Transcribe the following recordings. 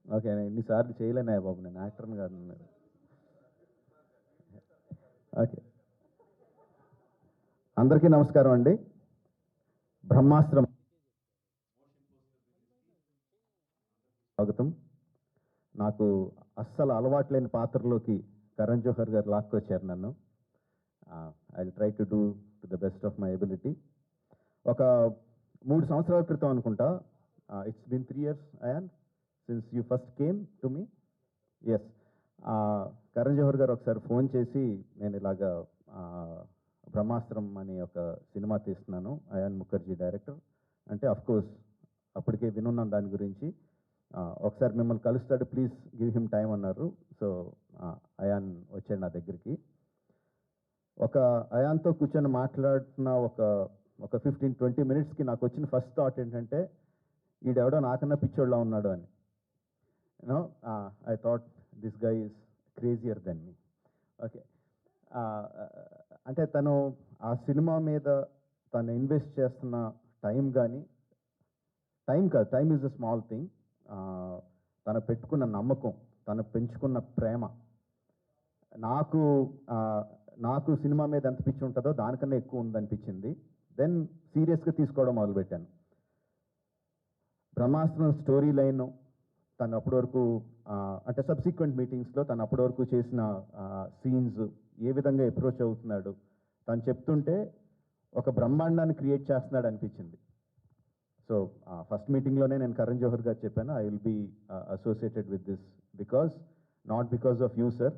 Okay, నేను ఇన్నిసార్లు చేయలేనే బాబు, నేను యాక్టర్ని కాదు నేను. ఓకే, అందరికీ నమస్కారం అండి. బ్రహ్మాస్త్రం స్వాగతం. నాకు అస్సలు అలవాట్లేని పాత్రలోకి కరణ్ జోహర్ గారు లాక్కొచ్చారు నన్ను. I will try to do to the best of my ability. ఒక 3 సంవత్సరాల క్రితం అనుకుంటా, it's been 3 years Ayan since you first came to me. Yes, Karan Johar గారు ఒకసారి ఫోన్ చేసి, నేను ఇలాగా బ్రహ్మాస్త్రం అని ఒక సినిమా తీస్తున్నాను, అయాన్ ముఖర్జీ డైరెక్టర్ అంటే, అఫ్ కోర్స్ అప్పటికే వినున్నాను దాని గురించి. ఒకసారి మిమ్మల్ని కలుస్తాడు, ప్లీజ్ గివ్ హిమ్ టైం అన్నారు. సో అయాన్ వచ్చాడు నా దగ్గరికి. ఒక అయాన్తో కూర్చొని మాట్లాడుతున్న ఒక ఒక 15-20 minutesకి నాకు వచ్చిన ఫస్ట్ థాట్ ఏంటంటే, ఈడెవడో నాకన్నా పిచ్చోళ్ళ ఉన్నాడు అని. You know, I thought this guy is crazier than me. Okay, అంటే తను ఆ సినిమా మీద తను ఇన్వెస్ట్ చేస్తున్న టైం కానీ, టైం కాదు, time is a small thing. తను పెట్టుకున్న నమ్మకం, తను పెంచుకున్న ప్రేమ, నాకు నాకు సినిమా మీద ఎంత పిచ్చి ఉంటుందో దానికన్నా ఎక్కువ ఉందనిపించింది. దెన్ సీరియస్గా తీసుకోవడం మొదలుపెట్టాను. బ్రహ్మాస్త్రం స్టోరీ లైన్ తను అప్పటి వరకు, అంటే సబ్సిక్వెంట్ మీటింగ్స్లో తను అప్పటి వరకు చేసిన సీన్స్, ఏ విధంగా అప్రోచ్ అవుతున్నాడు తను చెప్తుంటే, ఒక బ్రహ్మాండాన్ని క్రియేట్ చేస్తున్నాడు అనిపించింది. సో ఫస్ట్ మీటింగ్లోనే నేను కరణ్ జోహర్ గారు చెప్పాను, I will be associated with this not because of you sir,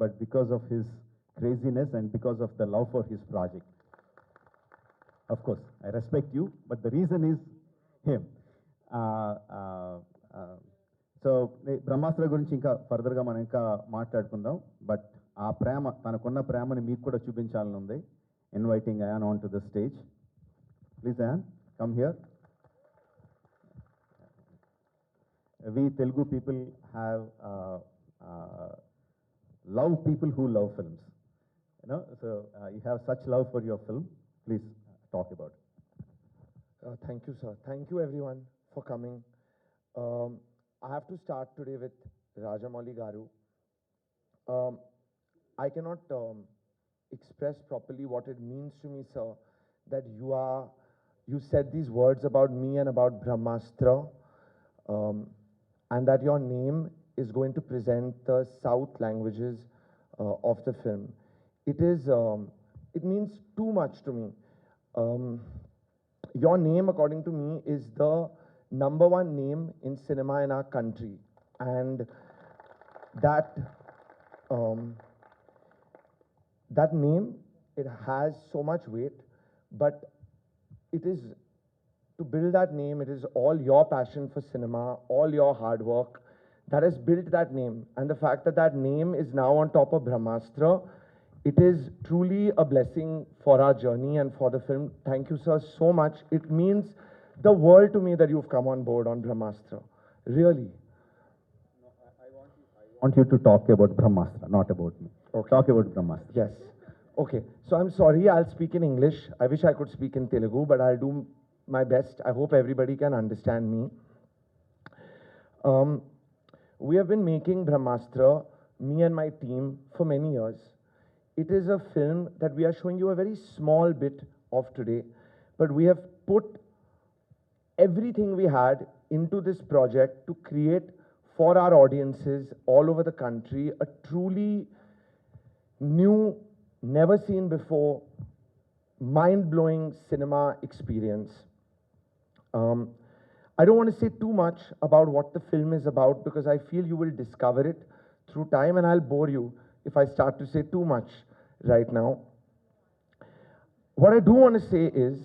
but because of his craziness and because of the love for his project. Of course I respect you, but the reason is him. So Brahmastra గురించి ఇంకా ఫర్దర్గా మనం ఇంకా మాట్లాడుకుందాం. But ఆ ప్రేమ, తనకున్న ప్రేమని మీకు కూడా చూపించాలని ఉంది. Inviting Ayan on to the stage. Please Ayan, come here. We Telugu people have love people who love films. You know, so you have such love for your film. Please talk about it. Thank you, sir. Thank you, everyone, for coming. I have to start today with Rajamouli Garu. I cannot express properly what it means to me, sir, that you said these words about me and about Brahmastra, and that your name is going to present the South languages of the film. It means too much to me. Um, your name, according to me, is the #1 name in cinema in our country, and that um, that name, it has so much weight, but it is, to build that name, it is all your passion for cinema, all your hard work that has built that name. And the fact that that name is now on top of Brahmastra, it is truly a blessing for our journey and for the film. Thank you, sir, so much. It means the world to me that you've come on board on Brahmastra. Really. I want you to talk about Brahmastra, not about me. Okay. Talk about Brahmastra. Yes. Okay. So I'm sorry, I'll speak in English. I wish I could speak in Telugu, but I'll do my best. I hope everybody can understand me. We have been making Brahmastra, me and my team, for many years. It is a film that we are showing you a very small bit of today, but we have put everything we had into this project to create for our audiences all over the country a truly new, never seen before, mind-blowing cinema experience. I don't want to say too much about what the film is about because I feel you will discover it through time, and I'll bore you if I start to say too much right now. What I do want to say is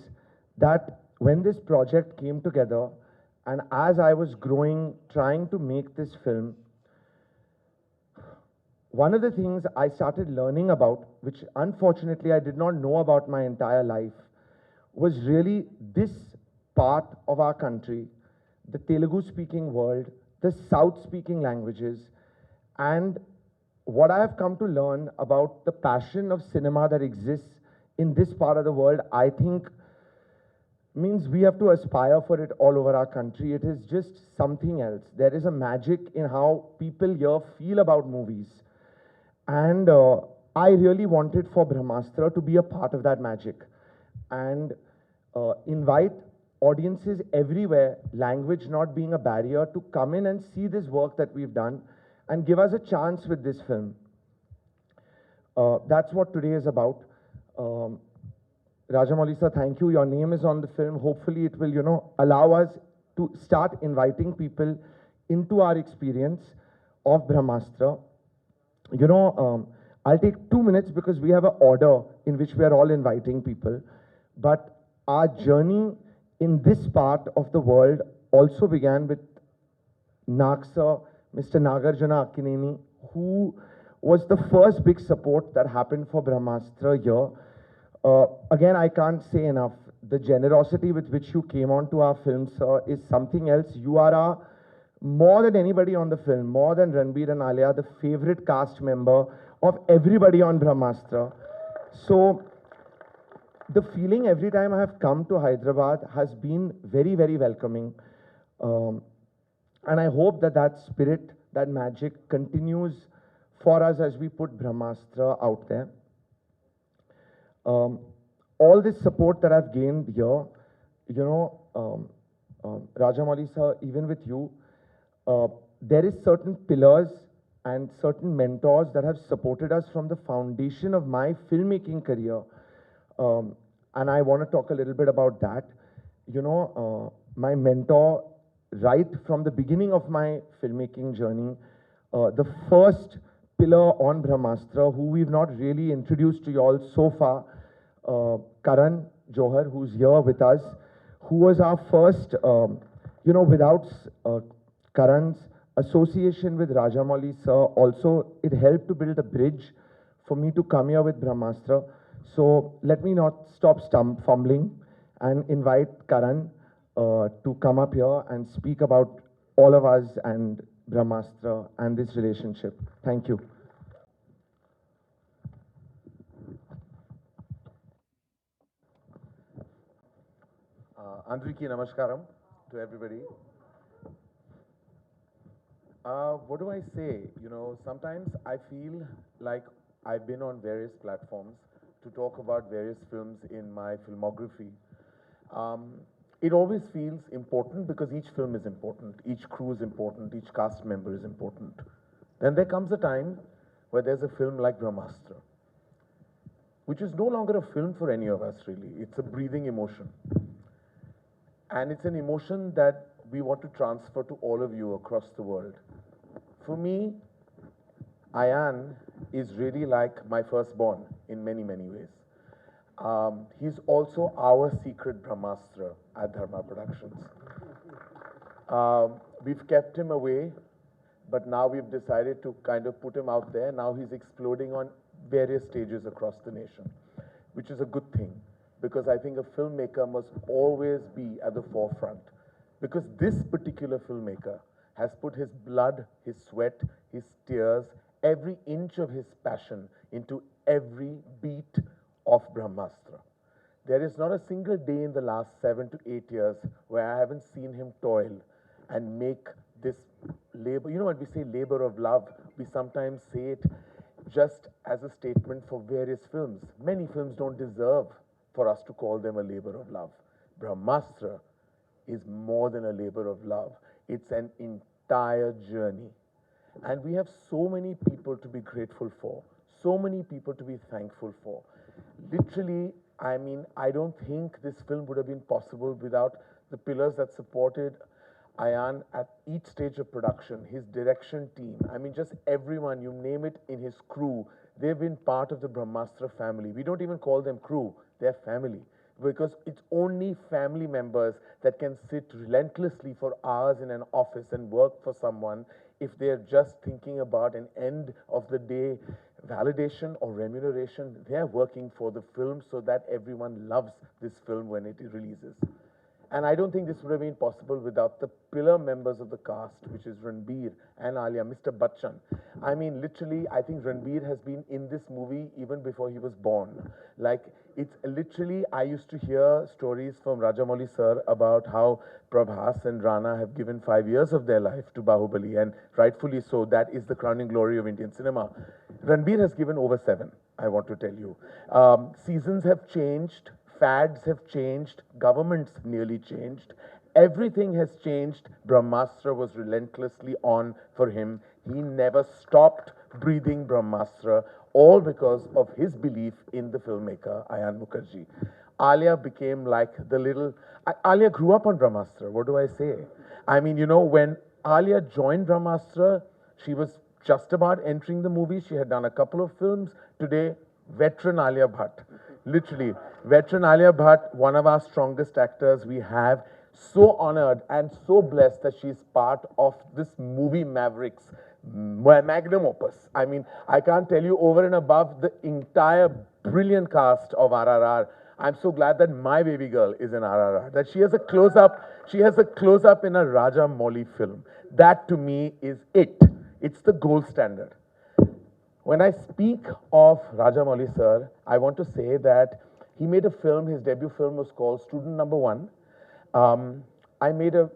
that when this project came together, and as I was growing, trying to make this film, one of the things I started learning about, which unfortunately I did not know about my entire life, was really this part of our country, the Telugu-speaking world, the South-speaking languages, and what I have come to learn about the passion of cinema that exists in this part of the world, I think means we have to aspire for it all over our country. It is just something else. There is a magic in how people here feel about movies. And I really wanted for Brahmastra to be a part of that magic and invite audiences everywhere, language not being a barrier, to come in and see this work that we've done and give us a chance with this film. That's what today is about. Rajamouli sir, thank you. Your name is on the film. Hopefully it will, allow us to start inviting people into our experience of Brahmastra. I'll take 2 minutes because we have an order in which we are all inviting people. But our journey in this part of the world also began with Nagsa, Mr. Nagarjuna Akkineni, who was the first big support that happened for Brahmastra here. Again, I can't say enough. The generosity with which you came onto our film, sir, is something else. You are more than anybody on the film, more than Ranbir and Alia, the favorite cast member of everybody on Brahmastra. So, the feeling every time I have come to Hyderabad has been very, very welcoming. And I hope that that spirit, that magic continues for us as we put Brahmastra out there. All this support that I've gained here, Rajamouli sir, even with you, there is certain pillars and certain mentors that have supported us from the foundation of my filmmaking career. And I want to talk a little bit about that. My mentor, right from the beginning of my filmmaking journey, the first pillar on Brahmastra, who we've not really introduced to you all so far, Karan Johar, who's here with us, who was our first, without Karan's association with Rajamouli sir, also it helped to build a bridge for me to come here with Brahmastra. So let me not stop fumbling and invite Karan to come up here and speak about all of us and Brahmastra and this relationship. Thank you. Andriki Namaskaram to everybody. What do I say? Sometimes I feel like I've been on various platforms to talk about various films in my filmography. It always feels important because each film is important, each crew is important, each cast member is important. Then there comes a time where there's a film like Brahmastra, which is no longer a film for any of us really. It's a breathing emotion. And it's an emotion that we want to transfer to all of you across the world. For me, Ayan is really like my firstborn in many, many ways. He's also our secret Brahmastra at Dharma Productions. We've kept him away, but now we've decided to kind of put him out there. Now he's exploding on various stages across the nation, which is a good thing, because I think a filmmaker must always be at the forefront. Because this particular filmmaker has put his blood, his sweat, his tears, every inch of his passion into every beat of Brahmastra. There is not a single day in the last 7 to 8 years where I haven't seen him toil and make this labor. You know, when we say labor of love, we sometimes say it just as a statement for various films. Many films don't deserve for us to call them a labor of love. Brahmastra is more than a labor of love. It's an entire journey. And we have so many people to be grateful for, so many people to be thankful for. Literally, I mean, I don't think this film would have been possible without the pillars that supported Ayan at each stage of production, his direction team. I mean, just everyone, you name it, in his crew, they've been part of the Brahmastra family. We don't even call them crew, they're family. Because it's only family members that can sit relentlessly for hours in an office and work for someone if they're just thinking about an end of the day validation or remuneration. They're working for the film so that everyone loves this film when it releases. And I don't think this would have been possible without the pillar members of the cast, which is Ranbir and Alia, Mr. Bachchan. I mean, literally, I think Ranbir has been in this movie even before he was born. Like, it's literally, I used to hear stories from Rajamouli sir about how Prabhas and Rana have given 5 years of their life to Bahubali, and rightfully so. That is the crowning glory of Indian cinema. Ranbir has given over 7, I want to tell you. Seasons have changed. Fads have changed, governments nearly changed, everything has changed. Brahmastra was relentlessly on for him. He never stopped breathing Brahmastra, all because of his belief in the filmmaker Ayan Mukherjee. Alia became like the little. Alia grew up on Brahmastra, what do I say? I mean, you know, when Alia joined Brahmastra, she was just about entering the movie. She had done a couple of films. Today, veteran Alia Bhatt. Literally, veteran Alia Bhatt, one of our strongest actors we have. So honored and so blessed that she's part of this movie Mavericks magnum opus. I mean, I can't tell you over and above the entire brilliant cast of RRR. I'm so glad that my baby girl is in RRR, that she has a close-up, in a Rajamouli film. That to me is it. It's the gold standard. When I speak of Rajamouli sir, I want to say that he made a film, his debut film was called Student Number One. I made a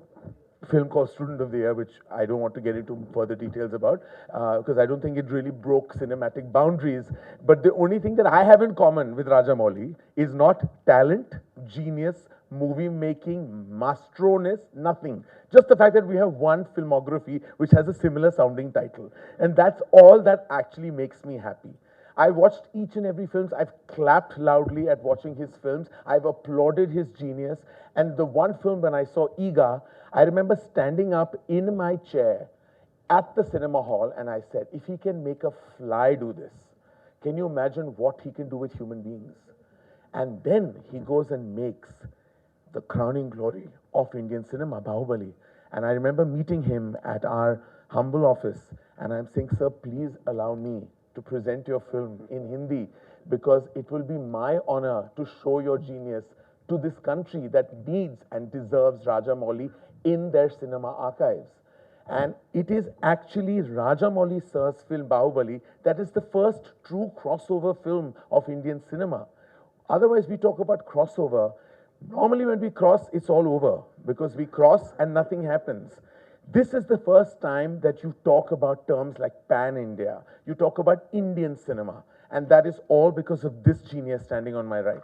film called Student of the Year, which I don't want to get into further details about, because I don't think it really broke cinematic boundaries. But the only thing that I have in common with Rajamouli is not talent, genius, movie making, mastroness, nothing. Just the fact that we have one filmography which has a similar sounding title. And that's all that actually makes me happy. I watched each and every film. I've clapped loudly at watching his films. I've applauded his genius. And the one film when I saw Iga, I remember standing up in my chair at the cinema hall and I said, if he can make a fly do this, can you imagine what he can do with human beings? And then he goes and makes the crowning glory of Indian cinema, Bahubali. And I remember meeting him at our humble office, and I'm saying, sir, please allow me to present your film in Hindi, because it will be my honor to show your genius to this country that needs and deserves Rajamouli in their cinema archives. And it is actually Rajamouli sir's film Bahubali that is the first true crossover film of Indian cinema. Otherwise, we talk about crossover. Normally when we cross, it's all over, because we cross and nothing happens. This is the first time that you talk about terms like pan-India. You talk about Indian cinema. And that is all because of this genius standing on my right.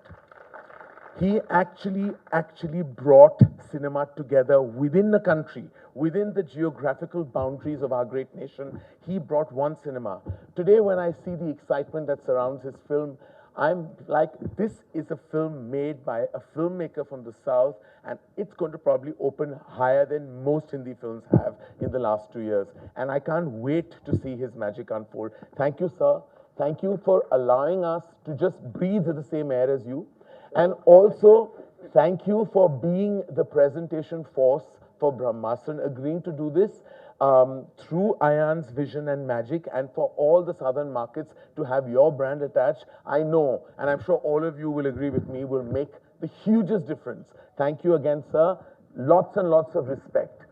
He actually brought cinema together within the country, within the geographical boundaries of our great nation. He brought one cinema. Today, when I see the excitement that surrounds his film, I'm like, this is a film made by a filmmaker from the South, and it's going to probably open higher than most Hindi films have in the last 2 years. And I can't wait to see his magic unfold. Thank you, sir. Thank you for allowing us to just breathe the same air as you. And also, thank you for being the presentation force for Brahmastra and agreeing to do this through Ayan's vision and magic, and for all the southern markets to have your brand attached. I know, and I'm sure all of you will agree with me, will make the hugest difference. Thank you again, sir. Lots and lots of respect.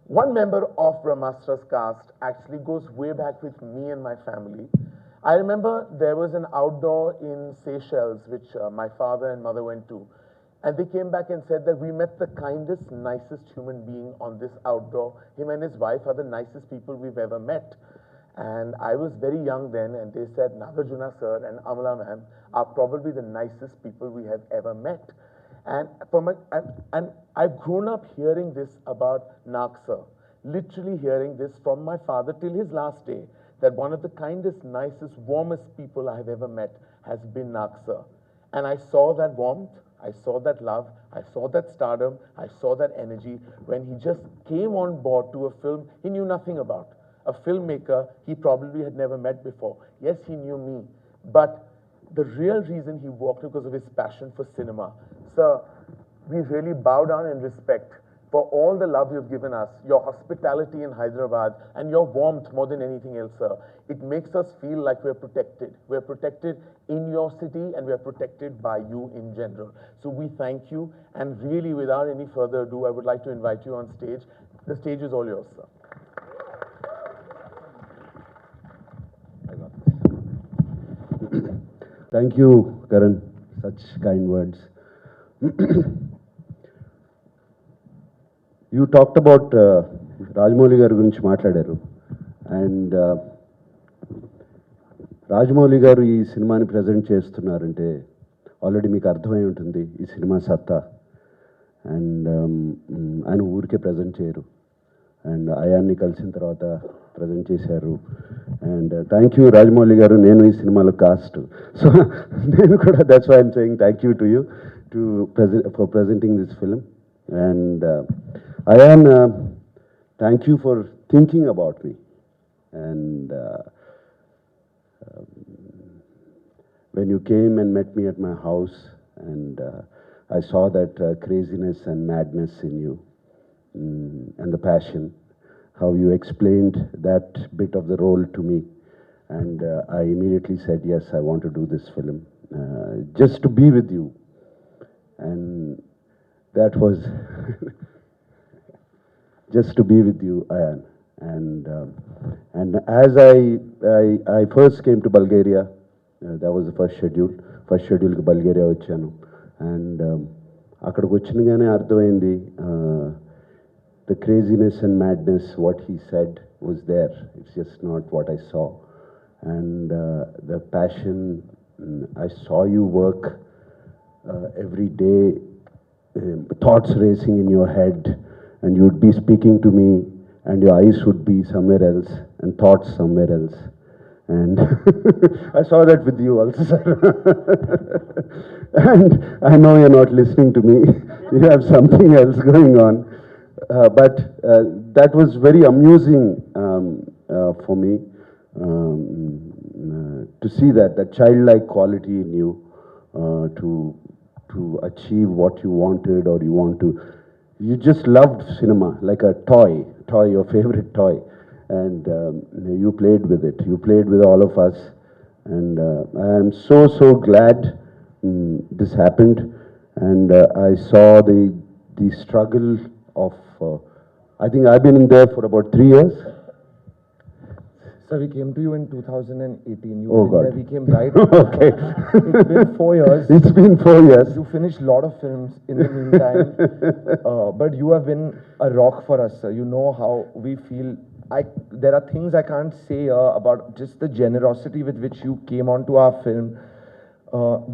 One member of Brahmastra's cast actually goes way back with me and my family. I remember there was an outdoor in Seychelles, which my father and mother went to. And they came back and said that we met the kindest, nicest human being on this outdoor. Him and his wife are the nicest people we've ever met. And I was very young then, and they said Nagarjuna sir and Amala ma'am are probably the nicest people we have ever met. And I've grown up hearing this about Nag sir, literally hearing this from my father till his last day, that one of the kindest, nicest, warmest people I have ever met has been Nag sir. And I saw that warmth, I saw that love, I saw that stardom, I saw that energy when he just came on board to a film he knew nothing about. A filmmaker he probably had never met before. Yes, he knew me, but the real reason he walked because of his passion for cinema. Sir, we really bow down in respect for all the love you've given us, your hospitality in Hyderabad, and your warmth more than anything else, sir. It makes us feel like we're protected. We're protected in your city, and we're protected by you in general. So we thank you, and really, without any further ado, I would like to invite you on stage. The stage is all yours, sir. Thank you, Karan. Such kind words. You talked about Rajamouli గారి గురించి మాట్లాడారు and Rajamouli గారు ఈ సినిమాని present చేస్తున్నారంటే already మీకు అర్థమై ఉంటుంది ఈ సినిమా సత్తా అండ్ ఆయన ఊరికే ప్రజెంట్ చేయరు అండ్ అయాన్ని కలిసిన తర్వాత ప్రజెంట్ చేశారు అండ్ థ్యాంక్ యూ రాజమౌళి గారు నేను ఈ సినిమాలో కాస్ట్ సో నేను కూడా that's why I'm saying thank you to you too for presenting this film and Ayan thank you for thinking about me and when you came and met me at my house and I saw that craziness and madness in you and the passion, how you explained that bit of the role to me and I immediately said yes, I want to do this film just to be with you and that was just to be with you, Ayan. And as I first came to Bulgaria, that was the first schedule కి బల్గేరియా వచ్చాను and అక్కడికి వచ్చినగానే అర్థమైంది the craziness and madness what he said was there, it's just not what I saw and the passion, I saw you work every day, thoughts racing in your head and you would be speaking to me and your eyes would be somewhere else and thoughts somewhere else and I saw that with you also, sir. And I know you're not listening to me. You have something else going on. But that was very amusing for me to see that childlike quality in you to achieve what you wanted or you want to. You just loved cinema like a toy, your favorite toy. And you played with it. You played with all of us. And I am so glad this happened. And I saw the struggle of, I think I've been in there for about 3 years. So we came to you in 2018. You Oh, were God. there, we came right. Okay. It's been 4 years. It's been 4 years. You finished a lot of films in the meantime. But you have been a rock for us, sir. You know how we feel. There are things I can't say about just the generosity with which you came onto our film.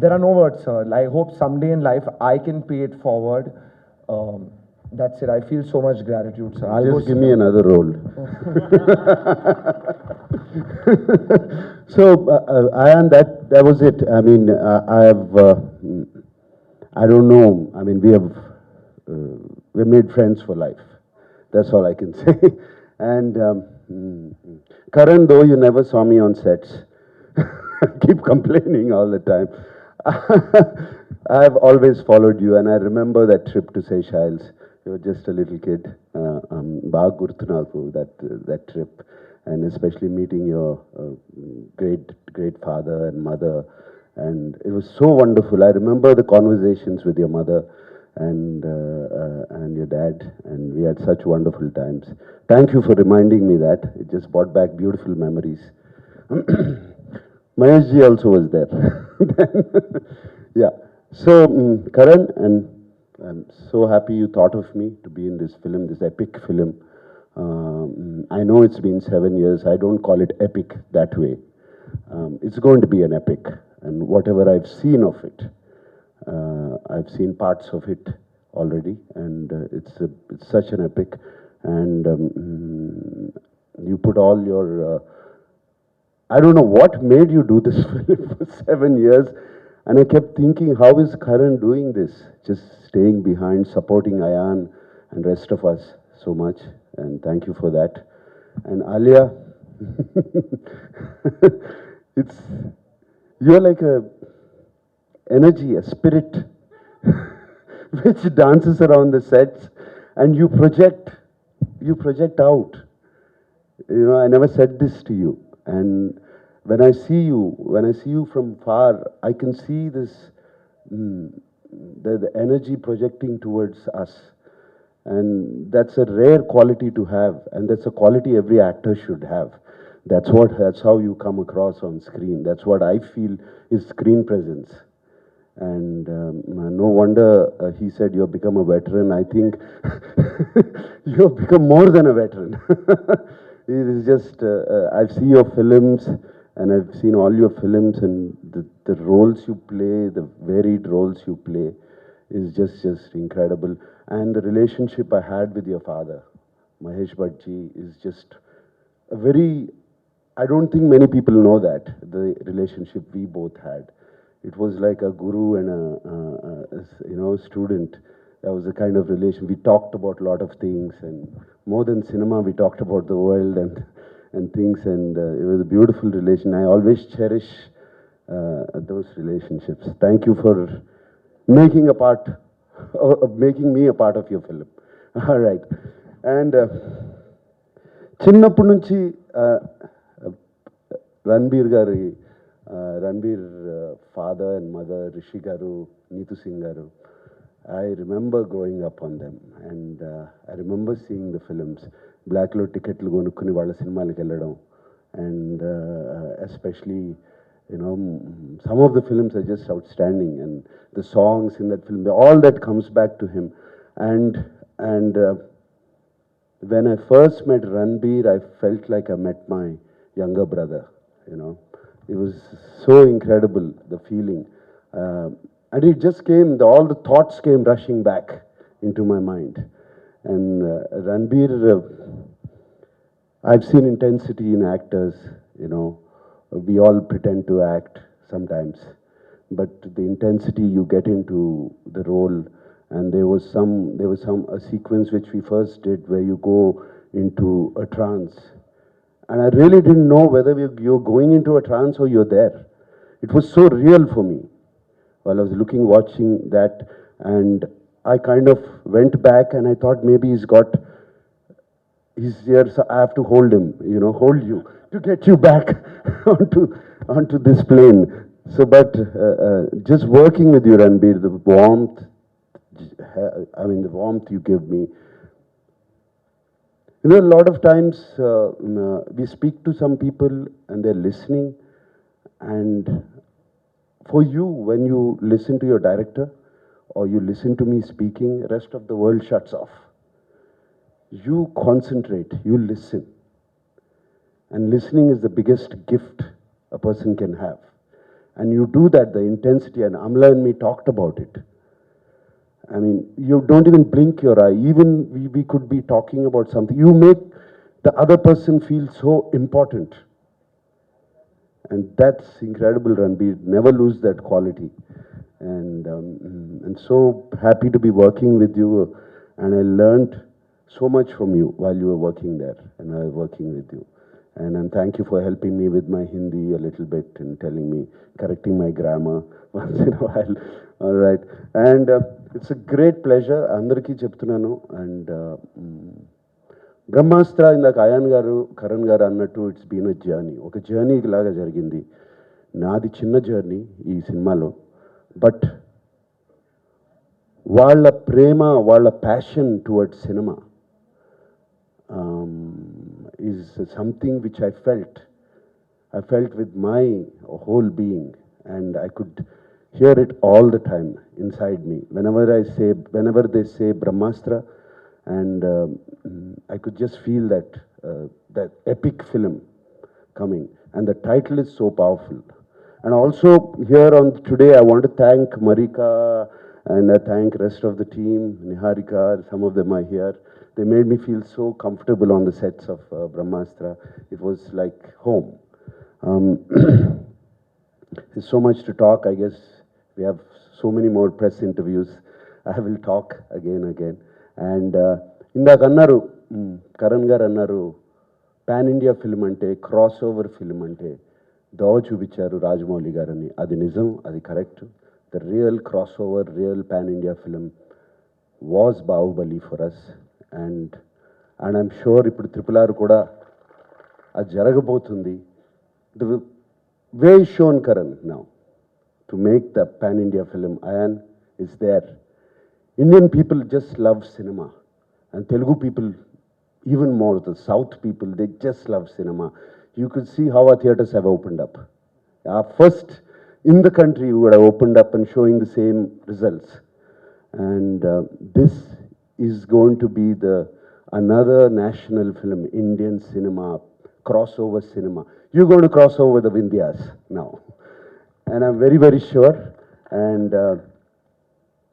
There are no words, sir. I hope someday in life I can pay it forward. That's it. I feel so much gratitude, sir. I'll go Just give sit me down. another role. So, Ayan, that was it. I mean, I have, I don't know. I mean, we made friends for life. That's all I can say. And Karan, though you never saw me on sets, keep complaining all the time. I've always followed you, and I remember that trip to Seychelles. You were just a little kid. Baag gurtu naku, that trip, and especially meeting your great father and mother, and it was so wonderful. I remember the conversations with your mother and your dad, and we had such wonderful times. Thank you for reminding me that. It just brought back beautiful memories. Mahesh ji also was there. Yeah. So, Karan, and I'm so happy you thought of me to be in this film, this epic film. I know it's been 7 years. I don't call it epic that way. It's going to be an epic, and whatever I've seen of it, I've seen parts of it already, and it's such an epic. And you put all your, I don't know what made you do this film for 7 years. And I kept thinking, how is Karan doing this? Just staying behind, supporting Ayan and rest of us so much. And thank you for that. And Alia, you're like a energy, a spirit, which dances around the sets. and you project out. You know, I never said this to you, and when I see you from far, I can see this, the energy projecting towards us, and that's a rare quality to have, and that's a quality every actor should have. That's how you come across on screen. That's what I feel is screen presence. And no wonder he said you've become a veteran. I think you've become more than a veteran. It is just, I've seen your films, and I've seen all your films, and the roles you play, the varied roles you play, is just incredible. And the relationship I had with your father, Mahesh Bhattji, is just a very, I don't think many people know that, the relationship we both had. It was like a guru and a student. That was the kind of relation. We talked about a lot of things, and more than cinema, we talked about the world and things, and it was a beautiful relation. I always cherish those relationships. Thank you for making me a part of your film. All right. And చిన్నప్పటి నుంచి Ranbir father and mother, Rishi Garu, Neetu Singh Garu, I remember growing up on them, and I remember seeing the films. Black lo ticketlu konukkoni valla cinemaలకు వెళ్ళడం, and especially, you know, some of the films are just outstanding, and the songs in that film, all that comes back to him. And when I first met Ranbir, I felt like I met my younger brother, you know. It was so incredible, the feeling. And it just came, all the thoughts came rushing back into my mind. And Ranbir, I've seen intensity in actors, you know. We all pretend to act sometimes. But the intensity you get into the role, and there was a sequence which we first did where you go into a trance. And I really didn't know whether you're going into a trance or you're there. It was so real for me while I was watching that, and I kind of went back and I thought maybe he's here, so I have to hold him, you know, hold you to get you back onto this plane. So, but just working with you, Ranbir, the warmth, the warmth you give me. You know, a lot of times we speak to some people and they're listening, and for you, when you listen to your director or you listen to me speaking, the rest of the world shuts off. You concentrate, you listen. And listening is the biggest gift a person can have. And you do that, the intensity, and Amla and me talked about it. I mean, you don't even blink your eye. Even we could be talking about something. You make the other person feel so important. And that's incredible, Ranbir. Never lose that quality. And so happy to be working with you. And I learned so much from you while you were working there, and I was working with you. And thank you for helping me with my Hindi a little bit and telling me, correcting my grammar once in a while. All right. And it's a great pleasure. Andariki cheptunanu. And Brahmastra ఇందాక ion గారు కరణ్ గారు అన్నట్టు it's been a journey, ఒక journey లాగా జరిగింది. నాది చిన్న journey ఈ సినిమాలో, బట్ వాళ్ళ ప్రేమ, వాళ్ళ passion towards cinema is something which I felt with my whole being, and I could hear it all the time inside me. Whenever they say Brahmastra, and I could just feel that epic film coming, and the title is so powerful. And also here on today, I want to thank Marika, and I thank rest of the team, Niharika, some of them are here. They made me feel so comfortable on the sets of Brahmastra. It was like home. There's so much to talk. I guess we have so many more press interviews. I will talk again. And ఇందాక అన్నారు, కరణ్ గారు అన్నారు, pan India film అంటే, cross over film అంటే దోవ చూపించారు రాజమౌళి గారని. అది నిజం, అది correct. The real cross over, real pan India film was Bahubali for us. And I'm sure ఇప్పుడు RRR కూడా అది జరగబోతుంది. The way shown Karan now to make the pan-India film, Ayan is there. Indian people just love cinema, and Telugu people even more. The South people, they just love cinema. You could see how our theaters have opened up. First in the country who would have opened up and showing the same results. And this is going to be another national film, Indian cinema, crossover cinema. You're going to cross over the Vindhyas now. And I'm very, very sure.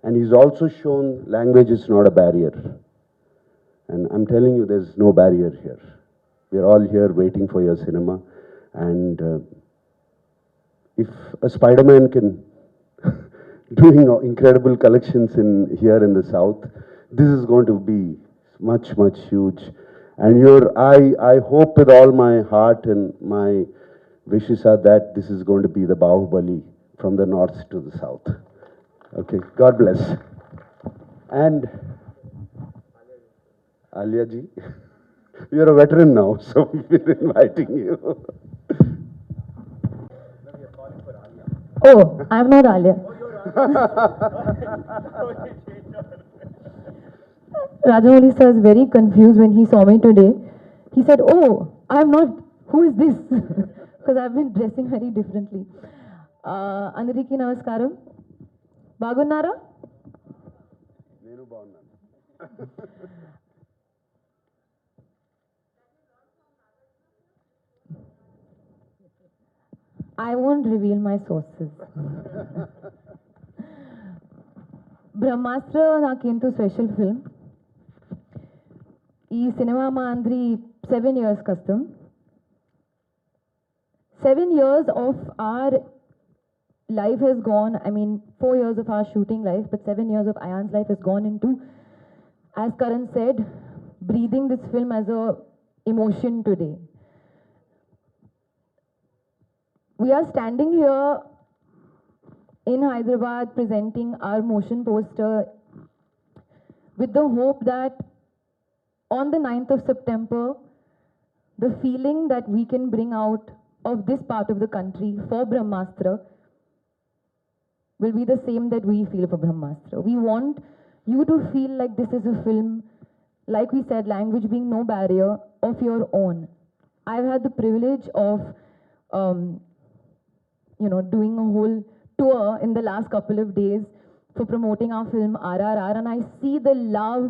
And he's also shown language is not a barrier. And I'm telling you, there's no barrier here. We're all here waiting for your cinema. And if a Spider-Man can doing incredible collections here in the South, this is going to be much, much huge. And I hope with all my heart and my wishes are that this is going to be the Bahubali from the north to the south. Okay, God bless. And Alia ji, you're a veteran now, so we're inviting you. Oh, I'm not Alia. Rajamouli sir is very confused when he saw me today. He said, "Oh, I'm not. Who is this?" Because I've been dressing very differently. Andariki namaskaram. Bagunnara? నేను బాగున్నాను. I won't reveal my sources. Brahmastra nakento special film. ఈ cinema మా అందరి 7 years కష్టం. 7 years of our life has gone, I mean 4 years of our shooting life, but 7 years of Ayan's life has gone into, as Karan said, breathing this film as a emotion today. We are standing here in Hyderabad presenting our motion poster with the hope that on the 9th of September, the feeling that we can bring out of this part of the country for Brahmastra will be the same that we feel for Brahmastra. We want you to feel like this is a film, like we said, language being no barrier, of your own. I've had the privilege of, doing a whole tour in the last couple of days for promoting our film RRR, and I see the love,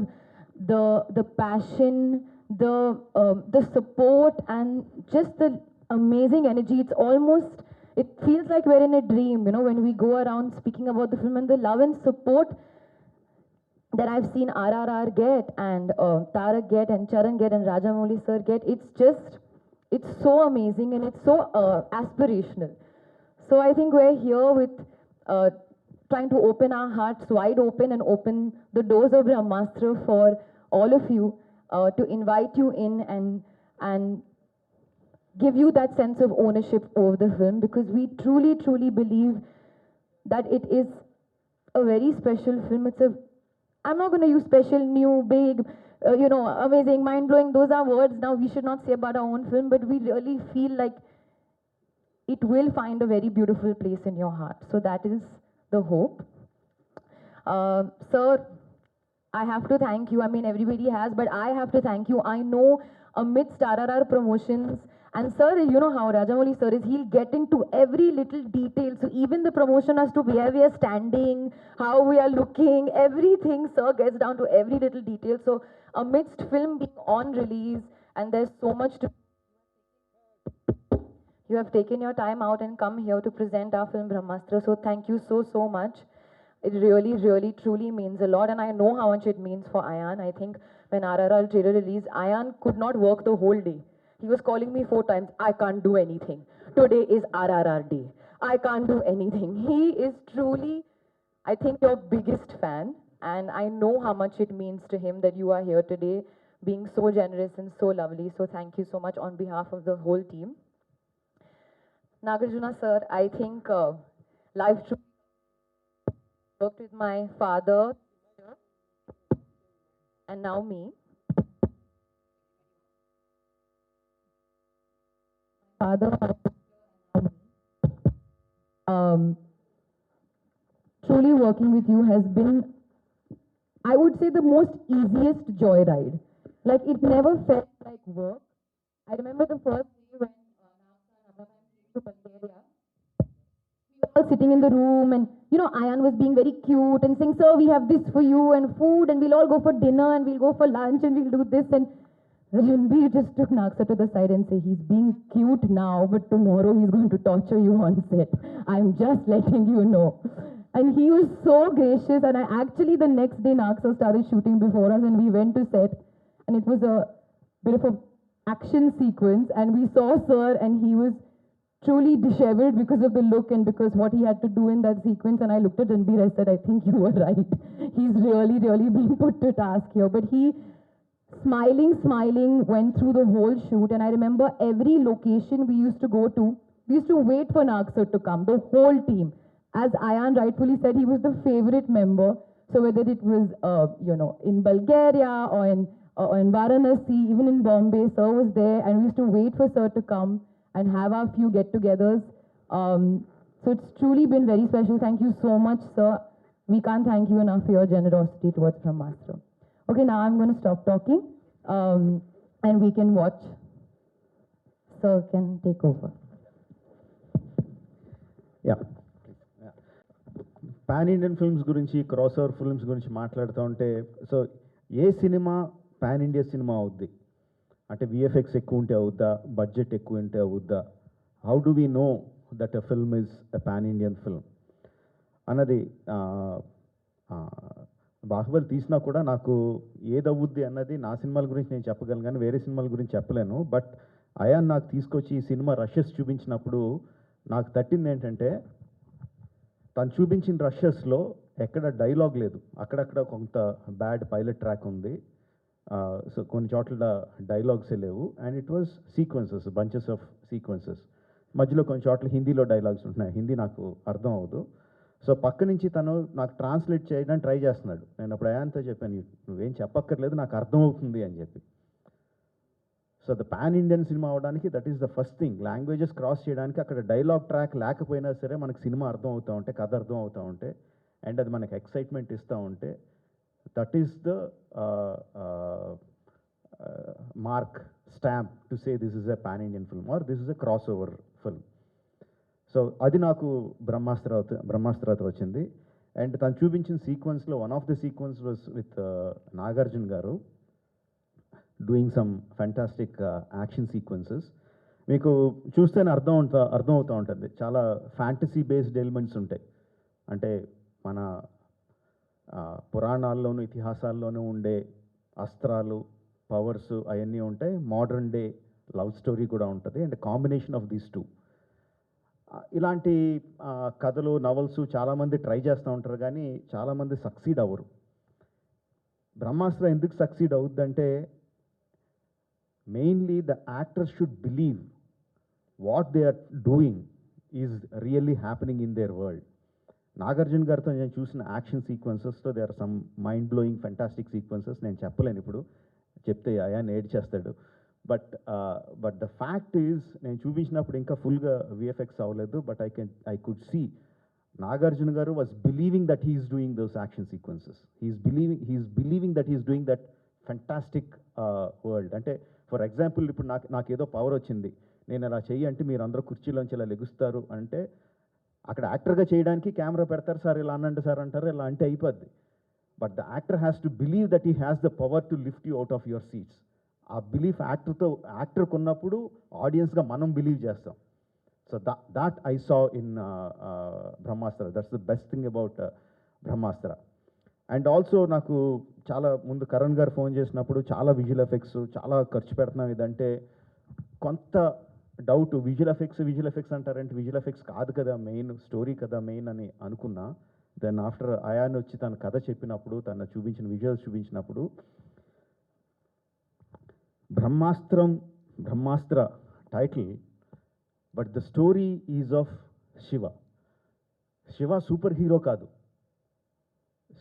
the passion, the support, and just the amazing energy. It's almost, it feels like we're in a dream, when we go around speaking about the film, and the love and support that I've seen RRR get, and Tarak get, and Charan get, and Rajamouli sir get. It's so amazing, and it's so aspirational. So I think we're here with trying to open our hearts wide open and open the doors of Brahmastra for all of you, to invite you in and give you that sense of ownership over the film, because we truly, truly believe that it is a very special film. I'm not going to use special, new, big, amazing, mind-blowing. Those are words now we should not say about our own film, but we really feel like it will find a very beautiful place in your heart. So that is the hope. Sir, I have to thank you. I mean, everybody has, but I have to thank you. I know amidst RRR promotions, and sir, you know how Rajamouli sir is, he'll get into every little detail. So even the promotion as to where we are standing, how we are looking, everything, sir gets down to every little detail. So amidst film being on release, and there's so much to, you have taken your time out and come here to present our film Brahmastra. So thank you so, so much. It really, really, truly means a lot, and I know how much it means for Ayan. I think when RRR trailer released, Ayan could not work the whole day. He was calling me 4 times, I can't do anything. Today is RRR day. I can't do anything. He is truly, I think, your biggest fan, and I know how much it means to him that you are here today, being so generous and so lovely. So thank you so much on behalf of the whole team. Nagarjuna sir, I think life truly worked with my father and now me. father, truly working with you has been, I would say, the most easiest joyride. Like, it never felt like work. I remember the first day when Nafsa came to Bulgaria. We were all sitting in the room, and Ayan was being very cute and saying, "Sir, we have this for you and food, and we'll all go for dinner and we'll go for lunch and we'll do this." And Ranbir just took Naksa to the side and said, "He's being cute now, but tomorrow he's going to torture you on set. I'm just letting you know." And he was so gracious. And I actually, the next day, Naksa started shooting before us, and we went to set, and it was a bit of a action sequence, and we saw Sir, and he was truly disheveled because of the look and because what he had to do in that sequence. And I looked at Ranbir, I said, "I think you were right. He's really, really being put to task here." But he, smiling, went through the whole shoot. And I remember every location we used to go to, we used to wait for Naksar to come, the whole team. As Ayan rightfully said, he was the favorite member. So whether it was, in Bulgaria or in Varanasi, even in Bombay, Sir was there, and we used to wait for Sir to come and have our few get-togethers. So it's truly been very special. Thank you so much, Sir. We can't thank you enough for your generosity towards Brahmastra. Okay, now I'm going to stop talking, and we can watch. Sir can take over. Yeah pan Indian films గురించి, cross over films గురించి మాట్లాడుతూ ఉంటే, so ఏ cinema pan India cinema అవుద్ది అంటే VFX ఎక్కువ ఉంటే అవుద్దా, budget ఎక్కువ ఉంటే అవుద్దా, how do we know that a film is a pan Indian film అన్నది బాహుబలి తీసినా కూడా నాకు ఏదవుద్ది అన్నది నా సినిమాల గురించి నేను చెప్పగలను, కానీ వేరే సినిమాల గురించి చెప్పలేను. బట్ అయాన్ నాకు తీసుకొచ్చి ఈ సినిమా రషెస్ చూపించినప్పుడు నాకు తట్టింది ఏంటంటే, తను చూపించిన రషెస్లో ఎక్కడ డైలాగ్ లేదు, అక్కడక్కడ కొంత బ్యాడ్ పైలట్ ట్రాక్ ఉంది, సో కొన్ని చోట్ల డైలాగ్సే లేవు. And it was sequences, bunches of sequences, మధ్యలో కొన్ని చోట్ల హిందీలో డైలాగ్స్ ఉంటున్నాయి, హిందీ నాకు అర్థం అవ్వదు. సో పక్క నుంచి తను నాకు ట్రాన్స్లేట్ చేయడానికి ట్రై చేస్తున్నాడు. నేను అప్పుడు అయాంతో చెప్పాను, నువ్వేం చెప్పక్కర్లేదు, నాకు అర్థం అవుతుంది అని చెప్పి. So the pan Indian cinema అవడానికి that is the first thing. Languages cross చేయడానికి అక్కడ డైలాగ్ ట్రాక్ లేకపోయినా సరే మనకు సినిమా అర్థం అవుతూ ఉంటే, కథ అర్థం అవుతూ ఉంటే, అండ్ అది మనకు ఎక్సైట్మెంట్ ఇస్తూ ఉంటే, that is the mark stamp to say this is a pan Indian film or this is a crossover film. So అది నాకు బ్రహ్మాస్త్రతో వచ్చింది. అండ్ తను చూపించిన సీక్వెన్స్లో one of the sequence was with Nagarjuna గారు doing some fantastic action sequences. మీకు చూస్తేనే అర్థం అవుతూ ఉంటుంది, చాలా ఫ్యాంటసీ బేస్డ్ ఎలిమెంట్స్ ఉంటాయి. అంటే మన పురాణాల్లోనూ ఇతిహాసాల్లోనూ ఉండే అస్త్రాలు, పవర్స్ అవన్నీ ఉంటాయి, మోడర్న్ డే లవ్ స్టోరీ కూడా ఉంటుంది, and combination of these two. ఇలాంటి కథలు, నవల్స్ చాలామంది ట్రై చేస్తూ ఉంటారు, కానీ చాలామంది సక్సీడ్ అవ్వరు. బ్రహ్మాస్త్ర ఎందుకు సక్సీడ్ అవుద్దంటే, mainly the actors should believe what they are doing is really happening in their world. Nagarjuna గారితో నేను చూసిన యాక్షన్ సీక్వెన్సెస్లో they are some mind blowing fantastic sequences. నేను చెప్పలేను, ఇప్పుడు చెప్తే అయాన్ ఏడ్ చేస్తాడు. బట్ ద ఫ్యాక్ట్ ఈజ్, నేను చూపించినప్పుడు ఇంకా ఫుల్గా విఎఫ్ఎక్స్ అవ్వలేదు, but I could see Nagarjuna గారు was believing that he's doing those action sequences. He's believing that he's doing that fantastic world. అంటే ఫర్ ఎగ్జాంపుల్, ఇప్పుడు నాకు ఏదో పవర్ వచ్చింది, నేను అలా చెయ్యి అంటే మీరు అందరూ కుర్చీలోంచి ఇలా లెగుస్తారు అంటే, అక్కడ యాక్టర్గా చేయడానికి కెమెరా పెడతారు, సార్ ఇలా అనండి సార్ అంటారు, ఇలా అంటే అయిపోద్ది. But the actor has to believe that he has the power to lift you out of your seats. ఆ బిలీఫ్ యాక్టర్కి ఉన్నప్పుడు ఆడియన్స్గా మనం బిలీవ్ చేస్తాం. So that I saw in Brahmastra. That's the best thing about Brahmastra. And also నాకు చాలా ముందు కరణ్ గారు phone చేసినప్పుడు చాలా విజువల్ ఎఫెక్ట్స్ చాలా ఖర్చు పెడుతున్నాం ఇదంటే కొంత డౌట్. విజువల్ ఎఫెక్ట్స్ అంటారంటే విజువల్ ఎఫెక్ట్స్ కాదు కదా మెయిన్, స్టోరీ కదా మెయిన్ అని అనుకున్నా. దెన్ ఆఫ్టర్ అయాన్ వచ్చి తన కథ చెప్పినప్పుడు, తన చూపించిన విజువల్స్ చూపించినప్పుడు, Brahmastra title, but the story is of Shiva. Shiva superhero కాదు,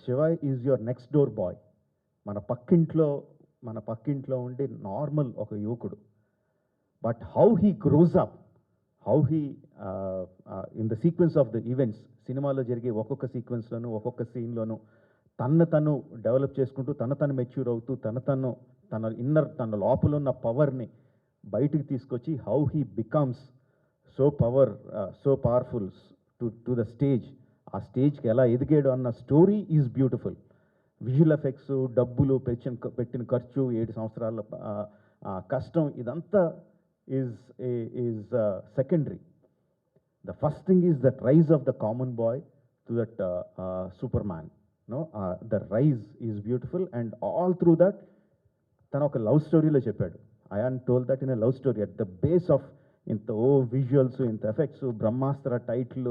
Shiva is your next door boy. మన పక్కింట్లో ఉండే నార్మల్ ఒక యువకుడు. But how he grows up, how he in the sequence of the events, సినిమాలో జరిగే ఒక్కొక్క సీక్వెన్స్లోనూ ఒక్కొక్క సీన్లోనూ తను డెవలప్ చేసుకుంటూ తను మెచ్యూర్ అవుతూ తన లోపల ఉన్న పవర్ని బయటికి తీసుకొచ్చి how he becomes so powerful to the stage, ఆ స్టేజ్కి ఎలా ఎదిగాడు అన్న story is beautiful. Visual effects, డబ్బులు పెట్టిన ఖర్చు, 7 సంవత్సరాల కష్టం, ఇదంతా is secondary. The first thing is that rise of the common boy to that Superman. No, the rise is beautiful, and all through that, తను ఒక లవ్ స్టోరీలో చెప్పాడు. Ayan told that in a love story at the base of ఇంత visuals, ఇంత effects, Brahmastra title,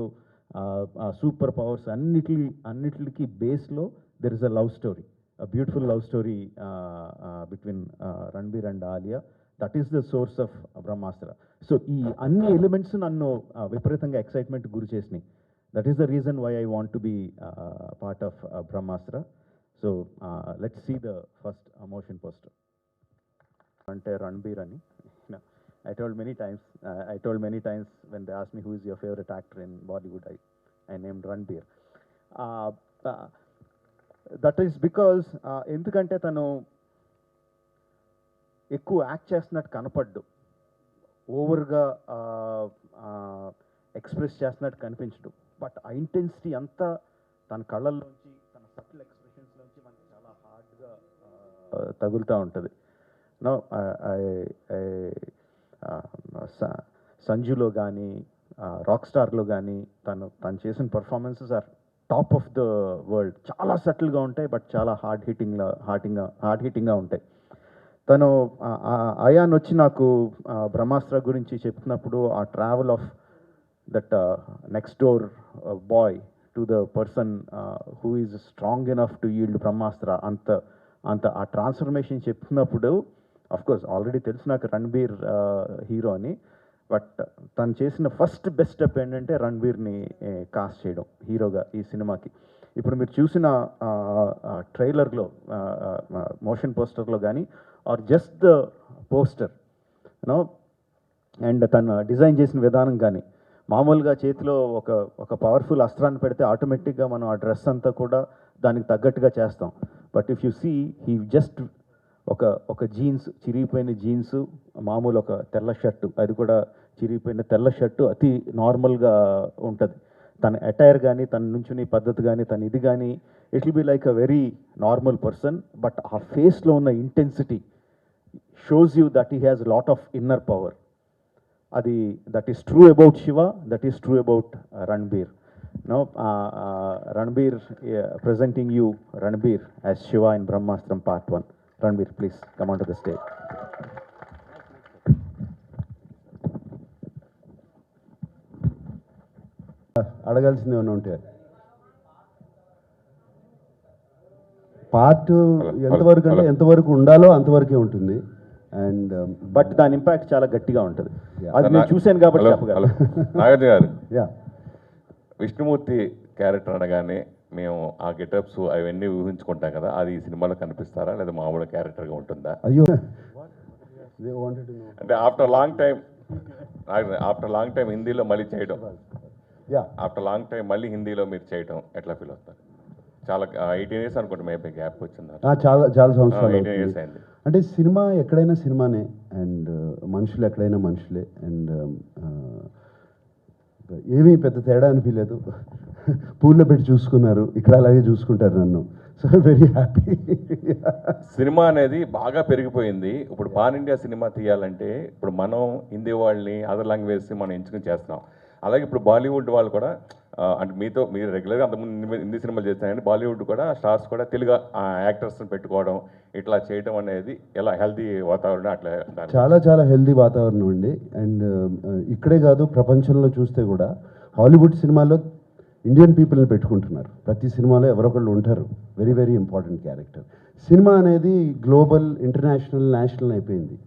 super powers అన్నిటికి బేస్లో there is a love story, a beautiful love story between Ranbir and Alia. That is the source of Brahmastra. So ఈ అన్ని elements నన్ను విపరీతంగా excitement గురి చేసినాయి. That is the reason why I want to be part of Brahmastra. So let's see the first motion poster. అంటే రణబీర్ అని I told many times when they asked me who is your favorite actor in Bollywood, I named Ranbir. That is because ఎందుకంటే తను ఎక్కువ act చేస్తున్నట్టు కనపడ్డు, ఓవర్గా express చేస్తున్నట్టు కనిపించడు. But ఆ ఇంటెన్సిటీ అంతా తన కళ్ళల్లోంచి, తన సటిల్ ఎక్స్ప్రెషన్స్లోంచి మనకి చాలా హార్డ్గా తగులుతూ ఉంటుంది. నో సంజులో కానీ రాక్ స్టార్లో కానీ తను చేసిన performances are top of the world. చాలా సటిల్గా ఉంటాయి, బట్ చాలా హార్డ్ హిట్టింగ్గా ఉంటాయి. తను అయాన్ వచ్చి నాకు బ్రహ్మాస్త్ర గురించి చెప్తున్నప్పుడు ఆ travel of that next door boy to the person who is strong enough to yield Brahmastra, అంత ఆ ట్రాన్స్ఫర్మేషన్ చెప్తున్నప్పుడు, అఫ్ కోర్స్ ఆల్రెడీ తెలుసు నాకు రణబీర్ హీరో అని, బట్ తను చేసిన ఫస్ట్ బెస్ట్ స్టెప్ ఏంటంటే రణబీర్ని కాస్ట్ చేయడం హీరోగా ఈ సినిమాకి. ఇప్పుడు మీరు చూసిన ట్రైలర్లో, మోషన్ పోస్టర్లో కానీ, or just the poster you know, and తను డిజైన్ చేసిన విధానం కానీ, మామూలుగా చేతిలో ఒక పవర్ఫుల్ అస్త్రాన్ని పెడితే ఆటోమేటిక్గా మనం ఆ డ్రెస్ అంతా కూడా దానికి తగ్గట్టుగా చేస్తాం. But if you see, he just ఒక జీన్స్, చిరిగిపోయిన జీన్స్, మామూలు ఒక తెల్ల షర్టు, అది కూడా చిరిగిపోయిన తెల్ల షర్టు అతి నార్మల్గా ఉంటుంది. తన అటైర్ కానీ, తన నుంచుని పద్ధతి కానీ, తన ఇది కానీ, it will be like a very normal person. But ఆ ఫేస్లో ఉన్న intensity shows you that he has lot of inner power. అది that is true about Shiva, that is true about Ranbir. No, Ranbir presenting you Ranbir as Shiva in Brahmastram Part 1. Ranbir, please come onto the stage. అడగాల్సింది ఏమైనా ఉంటే part ఎంతవరకు అంటే ఎంతవరకు ఉండాలో అంతవరకే ఉంటుంది. అండ్ బట్ దాని ఇంపాక్ట్ చాలా గట్టిగా ఉంటుంది. అది నేను చూశాను కాబట్టి చెప్పగలను. నాగార్జున గారు, యా, విష్ణుమూర్తి క్యారెక్టర్ అనగానే మేము ఆ గెటప్స్ అవన్నీ ఊహించుకుంటాం కదా, అది ఈ సినిమాలో కనిపిస్తారా లేదా మామూలు క్యారెక్టర్గా ఉంటుందా? అయ్యో, అంటే ఆఫ్టర్ లాంగ్ టైం హిందీలో మళ్ళీ చేయడం, యా, ఆఫ్టర్ లాంగ్ టైం మళ్ళీ హిందీలో మీరు చేయడం ఎట్లా ఫీల్ అవుతారు? చాలా 18 years అనుకుంటా మేబీ గ్యాప్ వచ్చింది. చాలా చాలా సంవత్సరాలు 18 years అయింది. అంటే సినిమా ఎక్కడైనా సినిమానే, అండ్ మనుషులు ఎక్కడైనా మనుషులే, అండ్ ఏమీ పెద్ద తేడా అనిపించలేదు. పూల్లో పెట్టి చూసుకున్నారు, ఇక్కడ అలాగే చూసుకుంటారు నన్ను. So very happy. సినిమా అనేది బాగా పెరిగిపోయింది. ఇప్పుడు పాన్ ఇండియా సినిమా తీయాలంటే ఇప్పుడు మనం హిందీ వాళ్ళని, అదర్ లాంగ్వేజ్ మనం ఎంచుకుని చేస్తున్నాం. అలాగే ఇప్పుడు బాలీవుడ్ వాళ్ళు కూడా, అంటే మీరు రెగ్యులర్గా అంతకుముందు హిందీ సినిమాలు చేస్తారండి, బాలీవుడ్ కూడా స్టార్స్ కూడా తెలుగు యాక్టర్స్ని పెట్టుకోవడం, ఇట్లా చేయడం అనేది ఎలా హెల్తీ వాతావరణం? అట్లా చాలా చాలా హెల్తీ వాతావరణం అండి. అండ్ ఇక్కడే కాదు, ప్రపంచంలో చూస్తే కూడా హాలీవుడ్ సినిమాలో ఇండియన్ పీపుల్ని పెట్టుకుంటున్నారు. ప్రతి సినిమాలో ఎవరొకళ్ళు ఉంటారు, very very important character. Cinema అనేది గ్లోబల్, ఇంటర్నేషనల్, నేషనల్ అయిపోయింది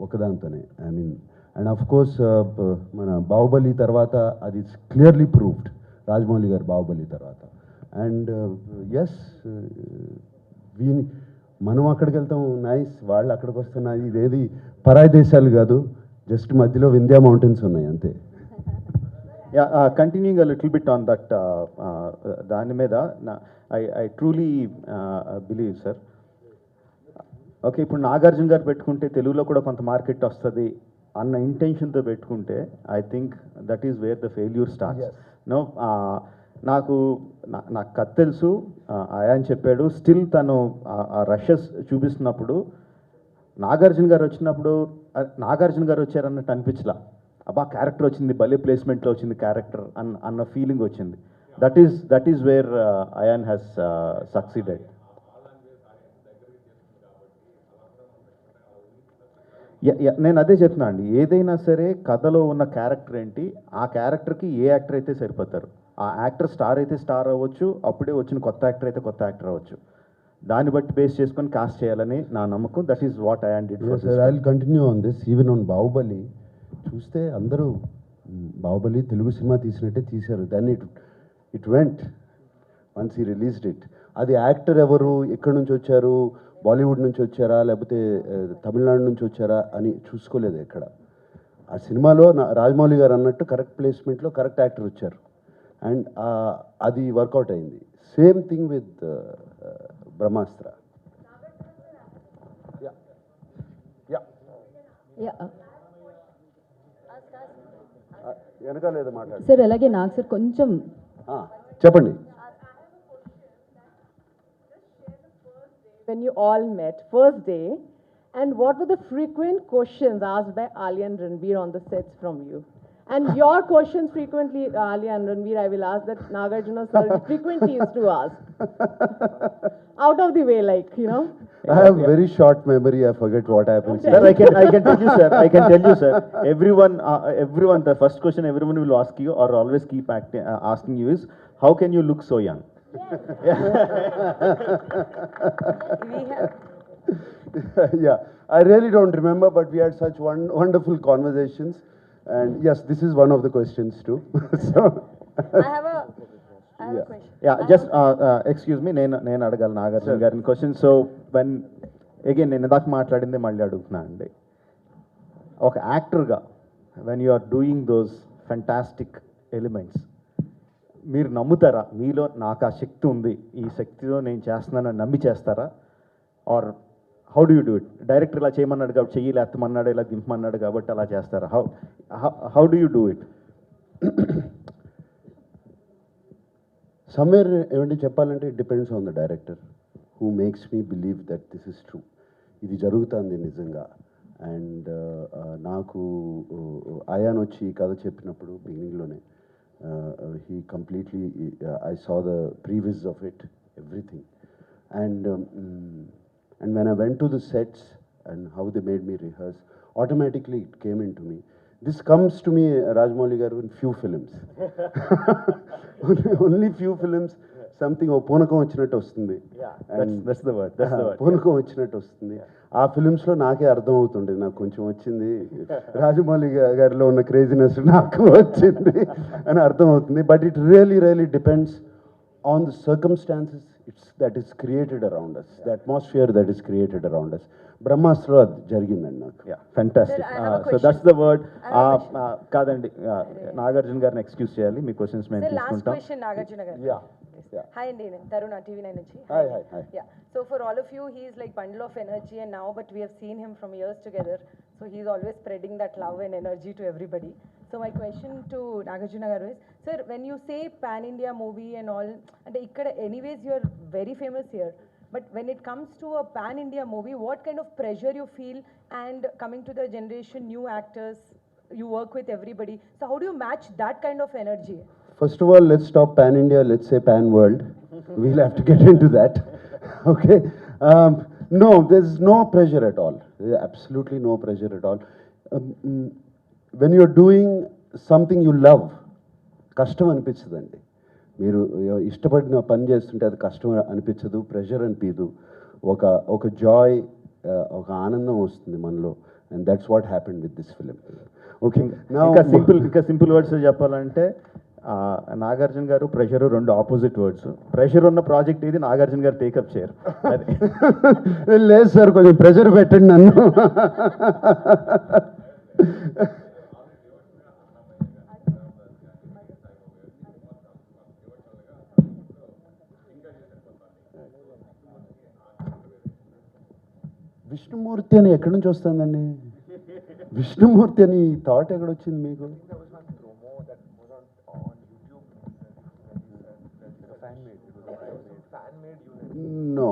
ఒకదాంతోనే. I mean, and of course మన బాహుబలి తర్వాత అది క్లియర్లీ ప్రూవ్డ్, రాజమౌళి గారు బాహుబలి తర్వాత. అండ్ ఎస్, మనం అక్కడికి వెళ్తాం నైస్, వాళ్ళు అక్కడికి వస్తున్నారు. ఇదేది పరాయి దేశాలు కాదు, జస్ట్ మధ్యలో వింధ్యా మౌంటైన్స్ ఉన్నాయి అంతే. Continuing a little bit on that దాని మీద I truly believe sir. Okay, ఇప్పుడు నాగార్జున గారు పెట్టుకుంటే తెలుగులో కూడా కొంత మార్కెట్ వస్తుంది అన్న ఇంటెన్షన్తో పెట్టుకుంటే I think that is where the failure start. No, నాకు కథ తెలుసు, ఆయన చెప్పాడు, స్టిల్ తను ఆ రషెస్ చూపిస్తున్నప్పుడు నాగార్జున గారు వచ్చినప్పుడు నాగార్జున గారు వచ్చారన్నట్టు అనిపించలా. అబ్బా క్యారెక్టర్ వచ్చింది, భలే ప్లేస్మెంట్లో వచ్చింది క్యారెక్టర్ అన్న ఫీలింగ్ వచ్చింది. That is where Ayan has succeeded. నేను అదే చెప్తున్నా అండి, ఏదైనా సరే కథలో ఉన్న క్యారెక్టర్ ఏంటి, ఆ క్యారెక్టర్కి ఏ యాక్టర్ అయితే సరిపోతారు. ఆ యాక్టర్ స్టార్ అయితే స్టార్ అవ్వచ్చు, అప్పుడే వచ్చిన కొత్త యాక్టర్ అయితే కొత్త యాక్టర్ అవ్వచ్చు. దాన్ని బట్టి బేస్ చేసుకొని కాస్ట్ చేయాలని నా నమ్మకం. That is what I did. I will continue on this. Even on Baahubali చూస్తే అందరూ బాహుబలి తెలుగు సినిమా తీసినట్టే తీశారు. దాన్ని it went once he released it. అది యాక్టర్ ఎవరు, ఎక్కడి నుంచి వచ్చారు, బాలీవుడ్ నుంచి వచ్చారా లేకపోతే తమిళనాడు నుంచి వచ్చారా అని చూసుకోలేదు ఎక్కడ. ఆ సినిమాలో రాజమౌళి గారు అన్నట్టు కరెక్ట్ ప్లేస్మెంట్లో కరెక్ట్ యాక్టర్ వచ్చారు అండ్ అది వర్కౌట్ అయింది. సేమ్ థింగ్ విత్ బ్రహ్మాస్త్ర. వెనకాల ఏదో మాట్లాడు సార్. అలాగే నాకు సార్ కొంచెం చెప్పండి. When you all met, first day, and what were the frequent questions asked by Alia and Ranveer on the sets from you? And your questions frequently, Alia and Ranveer, I will ask that Nagarjuna sir frequently used to ask. Out of the way, like, you know. I have very short memory. I forget what happened. Sir, I can tell you, sir. I can tell you, sir. Everyone, the first question everyone will ask you or always keep asking you is, how can you look so young? Yeah, I really don't remember, but we had such wonderful conversations. And yes, this is one of the questions too. So, I have a question. Yeah, just excuse me, నేను అడగాలి నాగార్జున గారిని question. So when again నేను ఇందాక మాట్లాడింది మళ్ళీ అడుగుతున్నా అండి. ఒక యాక్టర్గా when you are doing those fantastic elements, మీరు నమ్ముతారా మీలో నాకు ఆ శక్తి ఉంది, ఈ శక్తితో నేను చేస్తున్నానని నమ్మి చేస్తారా? Or how do you do it? Director ఇలా చేయమన్నాడు కాబట్టి చెయ్యి, లేత్తమన్నాడు, ఇలా దింపమన్నాడు కాబట్టి అలా చేస్తారా? How do you do it? somewhere ఏమంటే చెప్పాలంటే it depends on the director who makes me believe that this is true, ఇది జరుగుతుంది నిజంగా. అండ్ నాకు అయాన్ వచ్చి ఈ కథ చెప్పినప్పుడు బిగినింగ్లోనే he completely I saw the previs of it, everything, and when I went to the sets and how they made me rehearse, automatically it came into me. This comes to me, Rajamouli garu, in few films. only few films, something ఓ పూనకం వచ్చినట్టు వస్తుంది. పూనకం వచ్చినట్టు వస్తుంది. ఆ ఫిలిమ్స్లో నాకే అర్థం అవుతుండే, నాకు కొంచెం వచ్చింది, రాజమౌళి గారిలో ఉన్న క్రేజినెస్ నాకు వచ్చింది అని అర్థం అవుతుంది. But it really depends on the circumstances that is created around us, the atmosphere that is created around us. బ్రహ్మాస్త్ర అది జరిగిందండి నాకు. Fantastic. So that's the word. కాదండి, నాగార్జున గారిని ఎక్స్క్యూజ్ చేయాలి, మీ క్వశ్చన్స్ మేము తీసుకుంటాం. Nagarjuna garu. Hi, Andy. Tarun, TV9 nunchi. Hi. Yeah. So for all of you, he is like bundle of energy, and now, but we have seen him from years together. So he's always spreading that love and energy to everybody. So my question to Nagarjuna garu is, sir, when you say pan-India movie and all, and ikkada anyways you're very famous here, but when it comes to a pan-India movie, what kind of pressure you feel, and coming to the generation, new actors, you work with everybody. So how do you match that kind of energy? First of all, let's stop pan-India, let's say pan-world. We'll have to get into that. Okay? No, there's no pressure at all. Absolutely no pressure at all. When you're doing something you love, కష్టం అనిపించదండి. మీరు ఇష్టపడిన పని చేస్తుంటే అది కష్టం అనిపించదు, pressure అనిపించదు, ఒక జాయ్, ఒక ఆనందం వస్తుంది మనలో. And that's what happened with this film. Okay, ఇంకా సింపుల్ వర్డ్స్ చెప్పాలంటే, నాగార్జున గారు ప్రెషర్ రెండు ఆపోజిట్ వర్డ్స్. ప్రెషర్ ఉన్న ప్రాజెక్ట్ ఇది, నాగార్జున గారు టేకప్ చేయరు. లేదు సార్, కొంచెం ప్రెషర్ పెట్టండి నన్ను. విష్ణుమూర్తి అని ఎక్కడి నుంచి వస్తుందండి? విష్ణుమూర్తి అని థాట్ ఎక్కడొచ్చింది మీకు? No,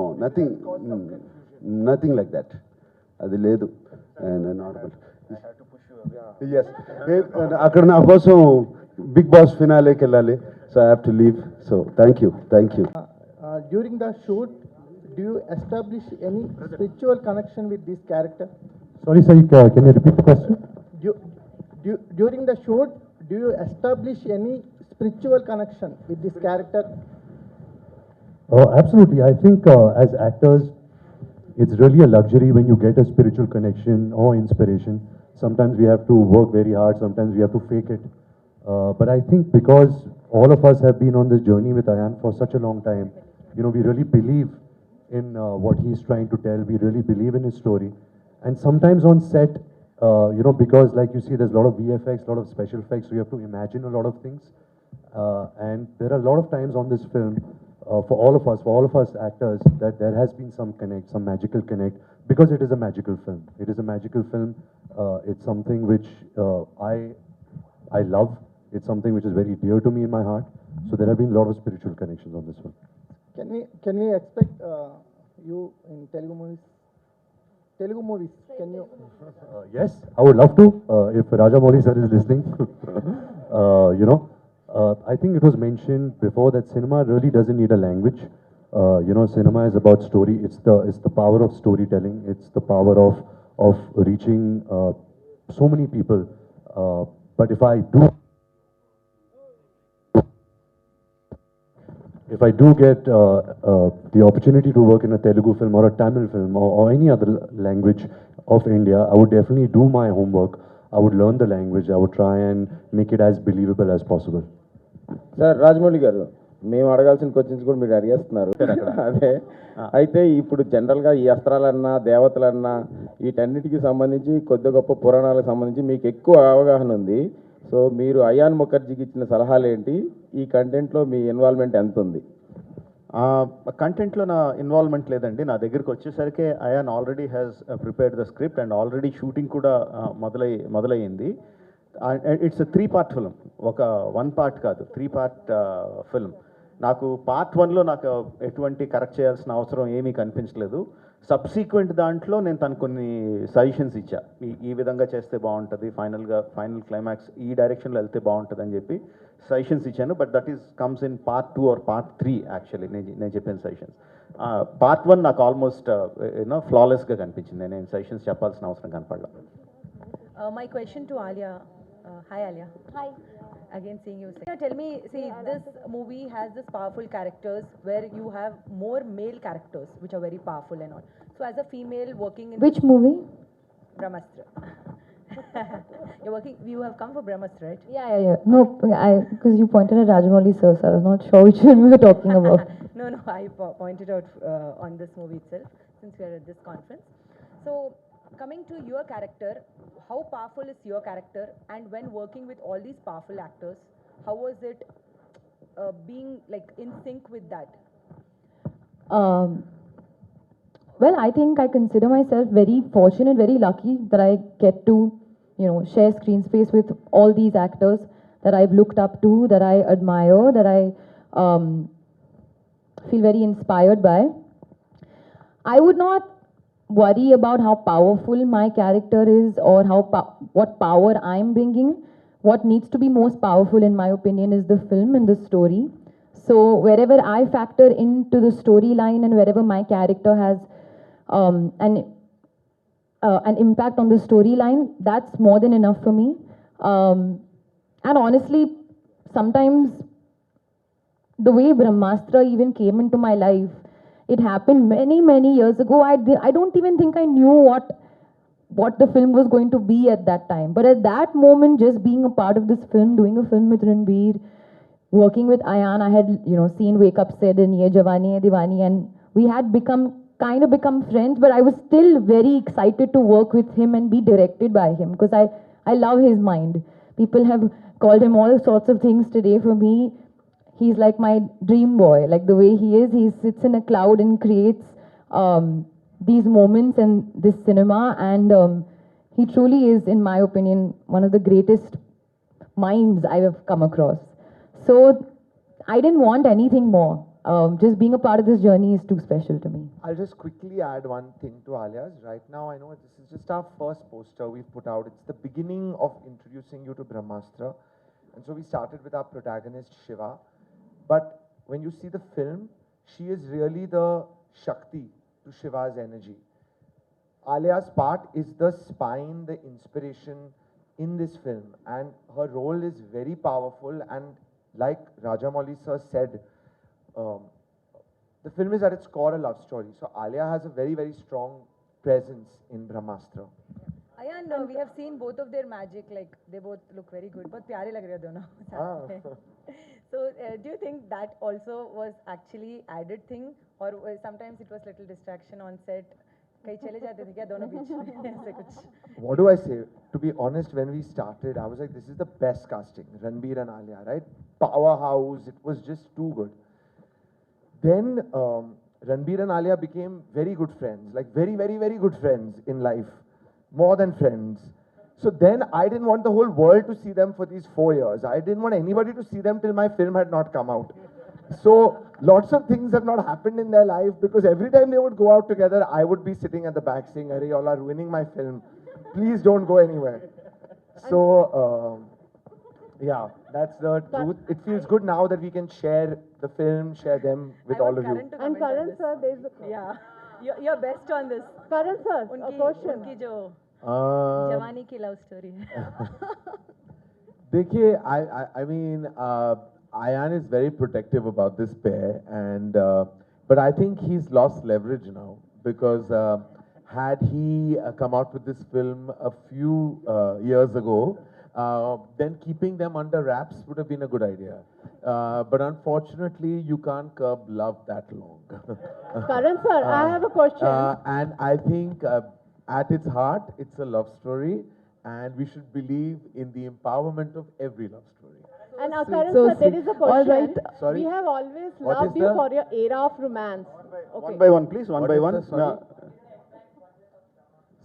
nothing like that. అది లేదు. ఎస్, అక్కడ నా కోసం బిగ్ బాస్ ఫినాలేకి వెళ్ళాలి. So I have to leave. So thank you. During the shoot, do you establish any spiritual connection with this character? Sorry, sir, can you repeat the question? During the shoot, do you establish any spiritual connection with this character? Absolutely. I think as actors, it's really a luxury when you get a spiritual connection or inspiration. Sometimes we have to work very hard, sometimes we have to fake it. But I think because all of us have been on this journey with Ayan for such a long time, you know, we really believe in what he's trying to tell. We really believe in his story. And sometimes on set, you know, because like you see, there's a lot of VFX, a lot of special effects, so you have to imagine a lot of things. And there are a lot of times on this film, for all of us actors, that there has been some connect, some magical connect, because it is a magical film. It is a magical film. It's something which I love. It's something which is very dear to me in my heart. So there have been a lot of spiritual connections on this film. Can we expect you in Telugu movies? Can you? Yes, I would love to. If Rajamouli sir is listening, you know, I think it was mentioned before that cinema really doesn't need a language. You know, cinema is about story. It's the power of storytelling. It's the power of reaching so many people. But if I do get the opportunity to work in a Telugu film or a Tamil film or any other language of India, I would definitely do my homework. I would learn the language. I would try and make it as believable as possible. Sir Rajamouli గారు, మేము అడగాల్సిన questions కూడా మీరు అడిగేస్తున్నారు. అదే అయితే ఇప్పుడు జనరల్గా ఈ అస్త్రాలన్నా దేవతలన్నా వీటన్నిటికీ సంబంధించి కొద్ది గొప్ప పురాణాలకు సంబంధించి మీకు ఎక్కువ అవగాహన ఉంది. సో మీరు అయాన్ ముఖర్జీకి ఇచ్చిన సలహాలు ఏంటి? ఈ కంటెంట్లో మీ ఇన్వాల్వ్మెంట్ ఎంత ఉంది? కంటెంట్లో నా ఇన్వాల్వ్మెంట్ లేదండి. నా దగ్గరికి వచ్చేసరికి Ayan already has prepared the script and already shooting కూడా మొదలయ్యింది. ఇట్స్ 3-part ఫిల్మ్, ఒక 1 part కాదు, 3-part ఫిల్మ్. నాకు పార్ట్ 1లో నాకు ఎటువంటి కరెక్ట్ చేయాల్సిన అవసరం ఏమీ కనిపించలేదు. సబ్సీక్వెంట్ దాంట్లో నేను తనకు కొన్ని సజెషన్స్ ఇచ్చా. ఈ విధంగా చేస్తే బాగుంటుంది, ఫైనల్ క్లైమాక్స్ ఈ డైరెక్షన్లో వెళ్తే బాగుంటుంది అని చెప్పి సజెషన్స్ ఇచ్చాను. But that is comes in part 2 or part 3 actually నేను చెప్పిన సజెషన్స్. part 1 నాకు ఆల్మోస్ట్ యూనో ఫ్లాలెస్గా కనిపించింది. నేను సజెషన్స్ చెప్పాల్సిన అవసరం కనపడలేదు. My question to Alia. Hi Alia. Hi. Again seeing you. Tell me, see, this movie has this powerful characters where you have more male characters which are very powerful and all. So as a female working in Which movie? Brahmastra. You have come for Brahmastra, right? Yeah. No, because you pointed at Rajamouli sir, so I was not sure which one we were talking about. No, I pointed out on this movie itself since we are at this conference. So coming to your character, how powerful is your character, and when working with all these powerful actors, how was it being like in sync with that? Well, I think I consider myself very fortunate, very lucky that I get to, you know, share screen space with all these actors that I've looked up to, that I admire, that I feel very inspired by. I would not worry about how powerful my character is or what power I'm bringing. What needs to be most powerful, in my opinion, is the film and the story. So wherever I factor into the storyline and wherever my character has an impact on the storyline, that's more than enough for me. And honestly, sometimes the way Brahmastra even came into my life, it happened many years ago. I don't even think I knew what the film was going to be at that time. But at that moment, just being a part of this film, doing a film with Ranveer, working with Ayan, I had, you know, seen Wake Up Said and Ye Jawani Hai Diwani, and we had become friends, but I was still very excited to work with him and be directed by him, because I love his mind. People have called him all sorts of things today. For me, he's like my dream boy. Like the way he is, he sits in a cloud and creates these moments and this cinema. And he truly is, in my opinion, one of the greatest minds I have come across. So I didn't want anything more. Just being a part of this journey is too special to me. I'll just quickly add one thing to Alia's. Right now, I know this is just our first poster we've put out. It's the beginning of introducing you to Brahmastra. And so we started with our protagonist, Shiva. But when you see the film, she is really the Shakti to Shiva's energy. Alia's part is the spine, the inspiration in this film. And her role is very powerful. And like Rajamouli sir said, the film is at its core a love story. So Alia has a very, very strong presence in Brahmastra. Ayan, we have seen both of their magic, like they both look very good. But pyare lag rahe dono. So do you think that also was actually added thing, or sometimes it was little distraction on set? कहीं चले जाते थे क्या दोनों बीच में ऐसे कुछ? What do I say? To be honest, when we started, I was like, this is the best casting. Ranbir and Alia, right? Powerhouse. It was just too good. Then Ranbir and Alia became very good friends, like very, very, very good friends in life, more than friends. So then I didn't want the whole world to see them for these 4 years. I didn't want anybody to see them till my film had not come out. So lots of things have not happened in their life because every time they would go out together, I would be sitting at the back saying, "Arey, y'all are ruining my film. Please don't go anywhere." So yeah, that's the truth. It feels good now that we can share the film, share them with all of you. And Karan sir, there's the You're best on this. Karan sir, a question. उनकी जो जवानी की love story है. देखिए, I mean, Ayan is very protective about this pair, and but I think he's lost leverage now because had he come out with this film a few years ago, then keeping them under wraps would have been a good idea. But unfortunately, you can't curb love that long. Karan sir, I have a question. And I think at its heart, it's a love story, and we should believe in the empowerment of every love story. And Karan So sir, there sweet. is a All question. right. Sorry? We have always What loved is you the- for your era of romance. One by one, please. One What by is one. the- sorry?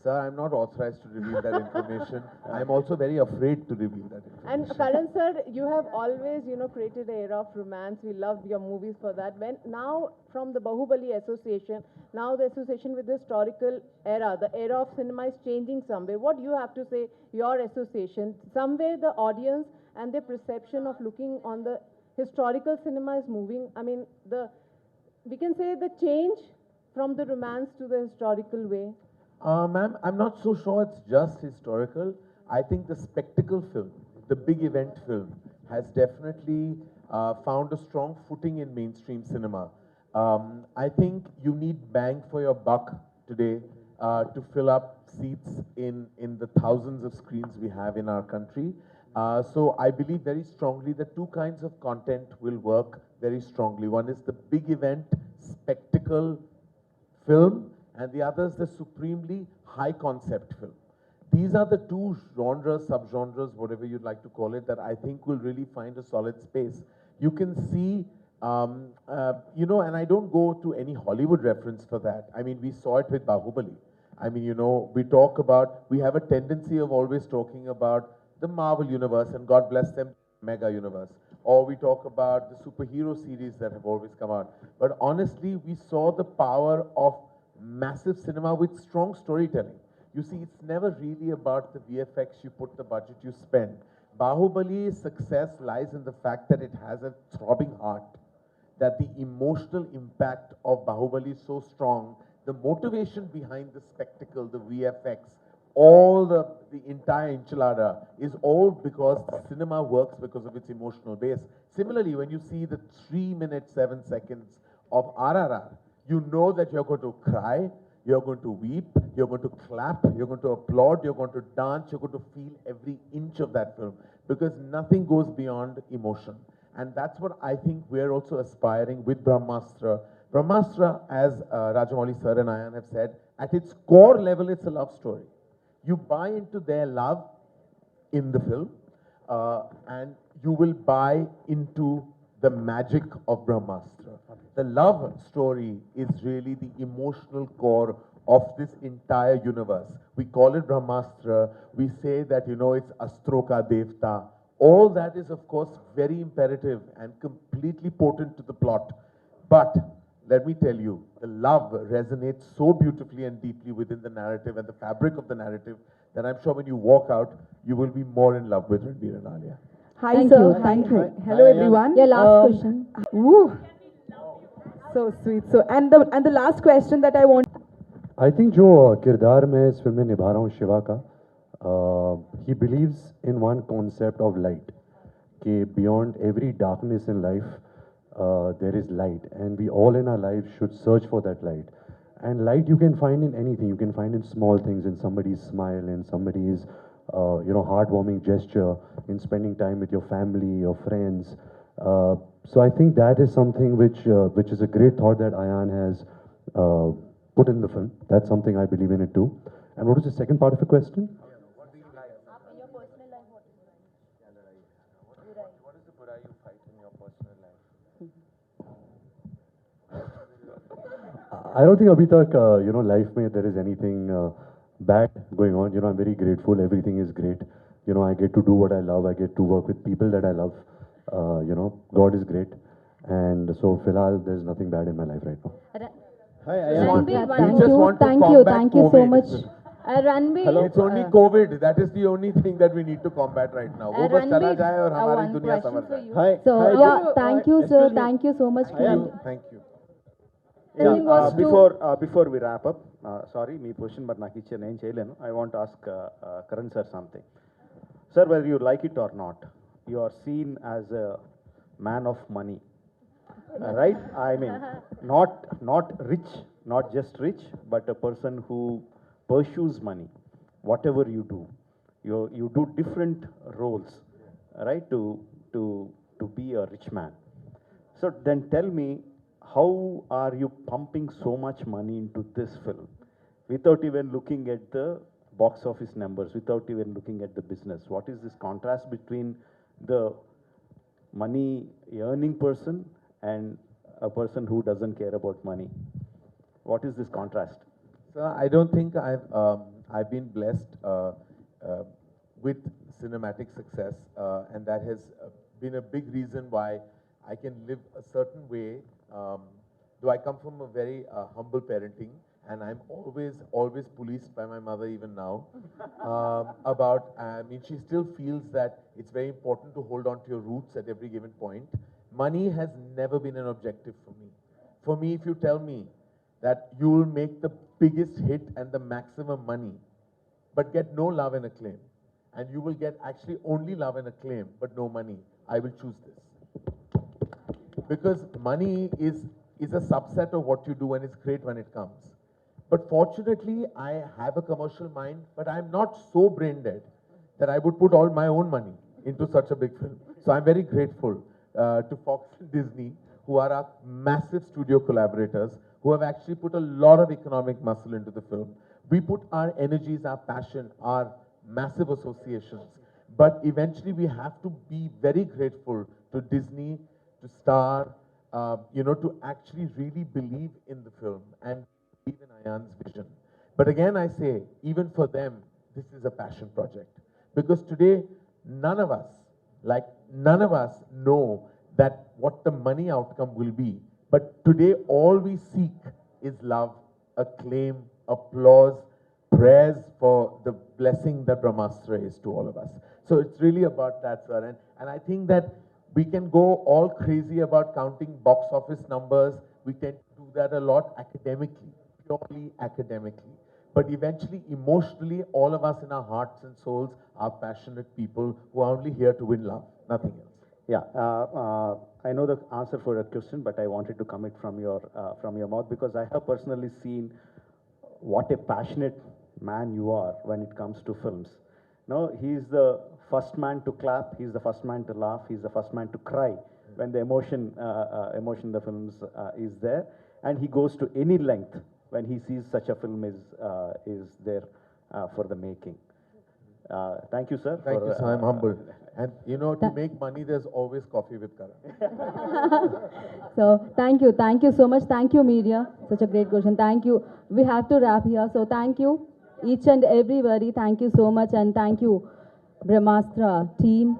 Sir, I'm not authorized to reveal that information. I'm also very afraid to reveal that And information. Karan sir, you have always, created an era of romance. We love your movies for that. When now from the Bahubali Association, now the association with the historical era, the era of cinema is changing somewhere. What do you have to say, your association? Somewhere the audience and their perception of looking on the historical cinema is moving. I mean, we can say the change from the romance to the historical way. Ma'am, I'm not so sure it's just historical. I think the spectacle film, the big event film, has definitely found a strong footing in mainstream cinema. I think you need bang for your buck today to fill up seats in the thousands of screens we have in our country. So I believe very strongly that two kinds of content will work very strongly. One is the big event spectacle film, and the other is the supremely high concept film. These are the two genres, subgenres, whatever you'd like to call it, that I think will really find a solid space. You can see, and I don't go to any Hollywood reference for that. I mean, we saw it with Bahubali. I mean, we have a tendency of always talking about the Marvel universe, and God bless them, mega universe. Or we talk about the superhero series that have always come out. But honestly, we saw the power of massive cinema with strong storytelling. You see, it's never really about the VFX you put, the budget you spend. Bahubali's success lies in the fact that it has a throbbing heart, that the emotional impact of Bahubali is so strong, the motivation behind the spectacle, the VFX, all the entire enchilada is all because the cinema works because of its emotional base. Similarly, when you see the 3 minutes, 7 seconds of RRR, you know that you're going to cry, you're going to weep, you're going to clap, you're going to applaud, you're going to dance, you're going to feel every inch of that film because nothing goes beyond emotion. And that's what I think we're also aspiring with Brahmastra. Brahmastra, as Rajamouli sir and Ayan have said, at its core level, it's a love story. You buy into their love, in the film, and you will buy into the magic of Brahmastra. The love story is really the emotional core of this entire universe. We call it Brahmastra. We say that, you know, it's Astroka Devta. All that is, of course, very imperative and completely potent to the plot. But let me tell you, the love resonates so beautifully and deeply within the narrative and the fabric of the narrative that I'm sure when you walk out, you will be more in love with Ranbir and Alia. Hi, Thank sir. you, Hi. thank you. Hello, everyone. Yeah, last question. Woo. So sweet. So, and the last question that I want. I think जो किरदार मैं इस film में निभा रहा हूँ शिवा का, he believes in one concept of light कि beyond every darkness in life there is light and we all in our life should search for that light. And light you can find in anything. You can find in small things, in somebody's smile, in somebody's heartwarming gesture, in spending time with your family, your friends. So I think that is something which is a great thought that Ayan has put in the film. That's something I believe in it too. And what was the second part of the question? In your personal life, what is it? What is the burai you fight in your personal life? I don't think abhi tak, life mein there is anything bad going on. I'm very grateful. Everything is great. I get to do what I love. I get to work with people that I love. God is great. And so, filhal, there's nothing bad in my life right now. Hi, Ranbir, We one just more. want to Thank you, combat thank you so COVID. much. Ranbir, It's only COVID. That is the only thing that we need to combat right now. वो बस चला Ranbir, जाए और हमारी one दुनिया question Sambhal for जाए. you. Hi. so Hi, yeah, thank you, sir. excuse me. Thank you so much. Thank you. The thing was to- Before we wrap up, sorry, me question, but నాకు ఇచ్చే నేను చేయలేను. I want to ask Karan sir something. Sir, whether you like it or not, you are seen as a man of money, right? I mean, not rich, not just rich, but a person who pursues money. Whatever you do, you do different roles, right? To be a rich man. So then tell me, how are you pumping so much money into this film without even looking at the box office numbers, without even looking at the business? What is this contrast between the money earning person and a person who doesn't care about money? What is this contrast? So I don't think I've been blessed with cinematic success, and that has been a big reason why I can live a certain way. Though I come from a very humble parenting, and I'm always policed by my mother even now. I mean, she still feels that it's very important to hold on to your roots at every given point. Money has never been an objective for me. For me, if you tell me that you will make the biggest hit and the maximum money, but get no love and acclaim, and you will get actually only love and acclaim, but no money, I will choose this. Because money is a subset of what you do, and it's great when it comes. But fortunately, I have a commercial mind, but I'm not so brain dead that I would put all my own money into such a big film. So I'm very grateful to Fox and Disney, who are our massive studio collaborators, who have actually put a lot of economic muscle into the film. We put our energies, our passion, our massive associations. But eventually we have to be very grateful to Disney, to Star, to actually really believe in the film and believe in Ayan's vision. But again, I say, even for them, this is a passion project. Because today, none of us know that what the money outcome will be. But today, all we seek is love, acclaim, applause, prayers for the blessing that Brahmastra is to all of us. So it's really about that, sir. And I think that we can go all crazy about counting box office numbers. We tend to do that a lot academically, purely academically. But eventually, emotionally, all of us in our hearts and souls are passionate people who are only here to win love, nothing else. Yeah, I know the answer for that question, but I wanted to come it from your mouth, because I have personally seen what a passionate man you are when it comes to films. No, he's the first man to clap, he's the first man to laugh, he's the first man to cry when the emotion in the films is there, and he goes to any length when he sees such a film is there for the making. Thank you, sir. Thank for, you, sir. I'm humbled. And you know, to make money, there's always coffee with Karan. So thank you so much. Thank you, media. Such a great question. Thank you. We have to wrap here. So thank you, each and everybody. Thank you so much, and thank you, Brahmastra team.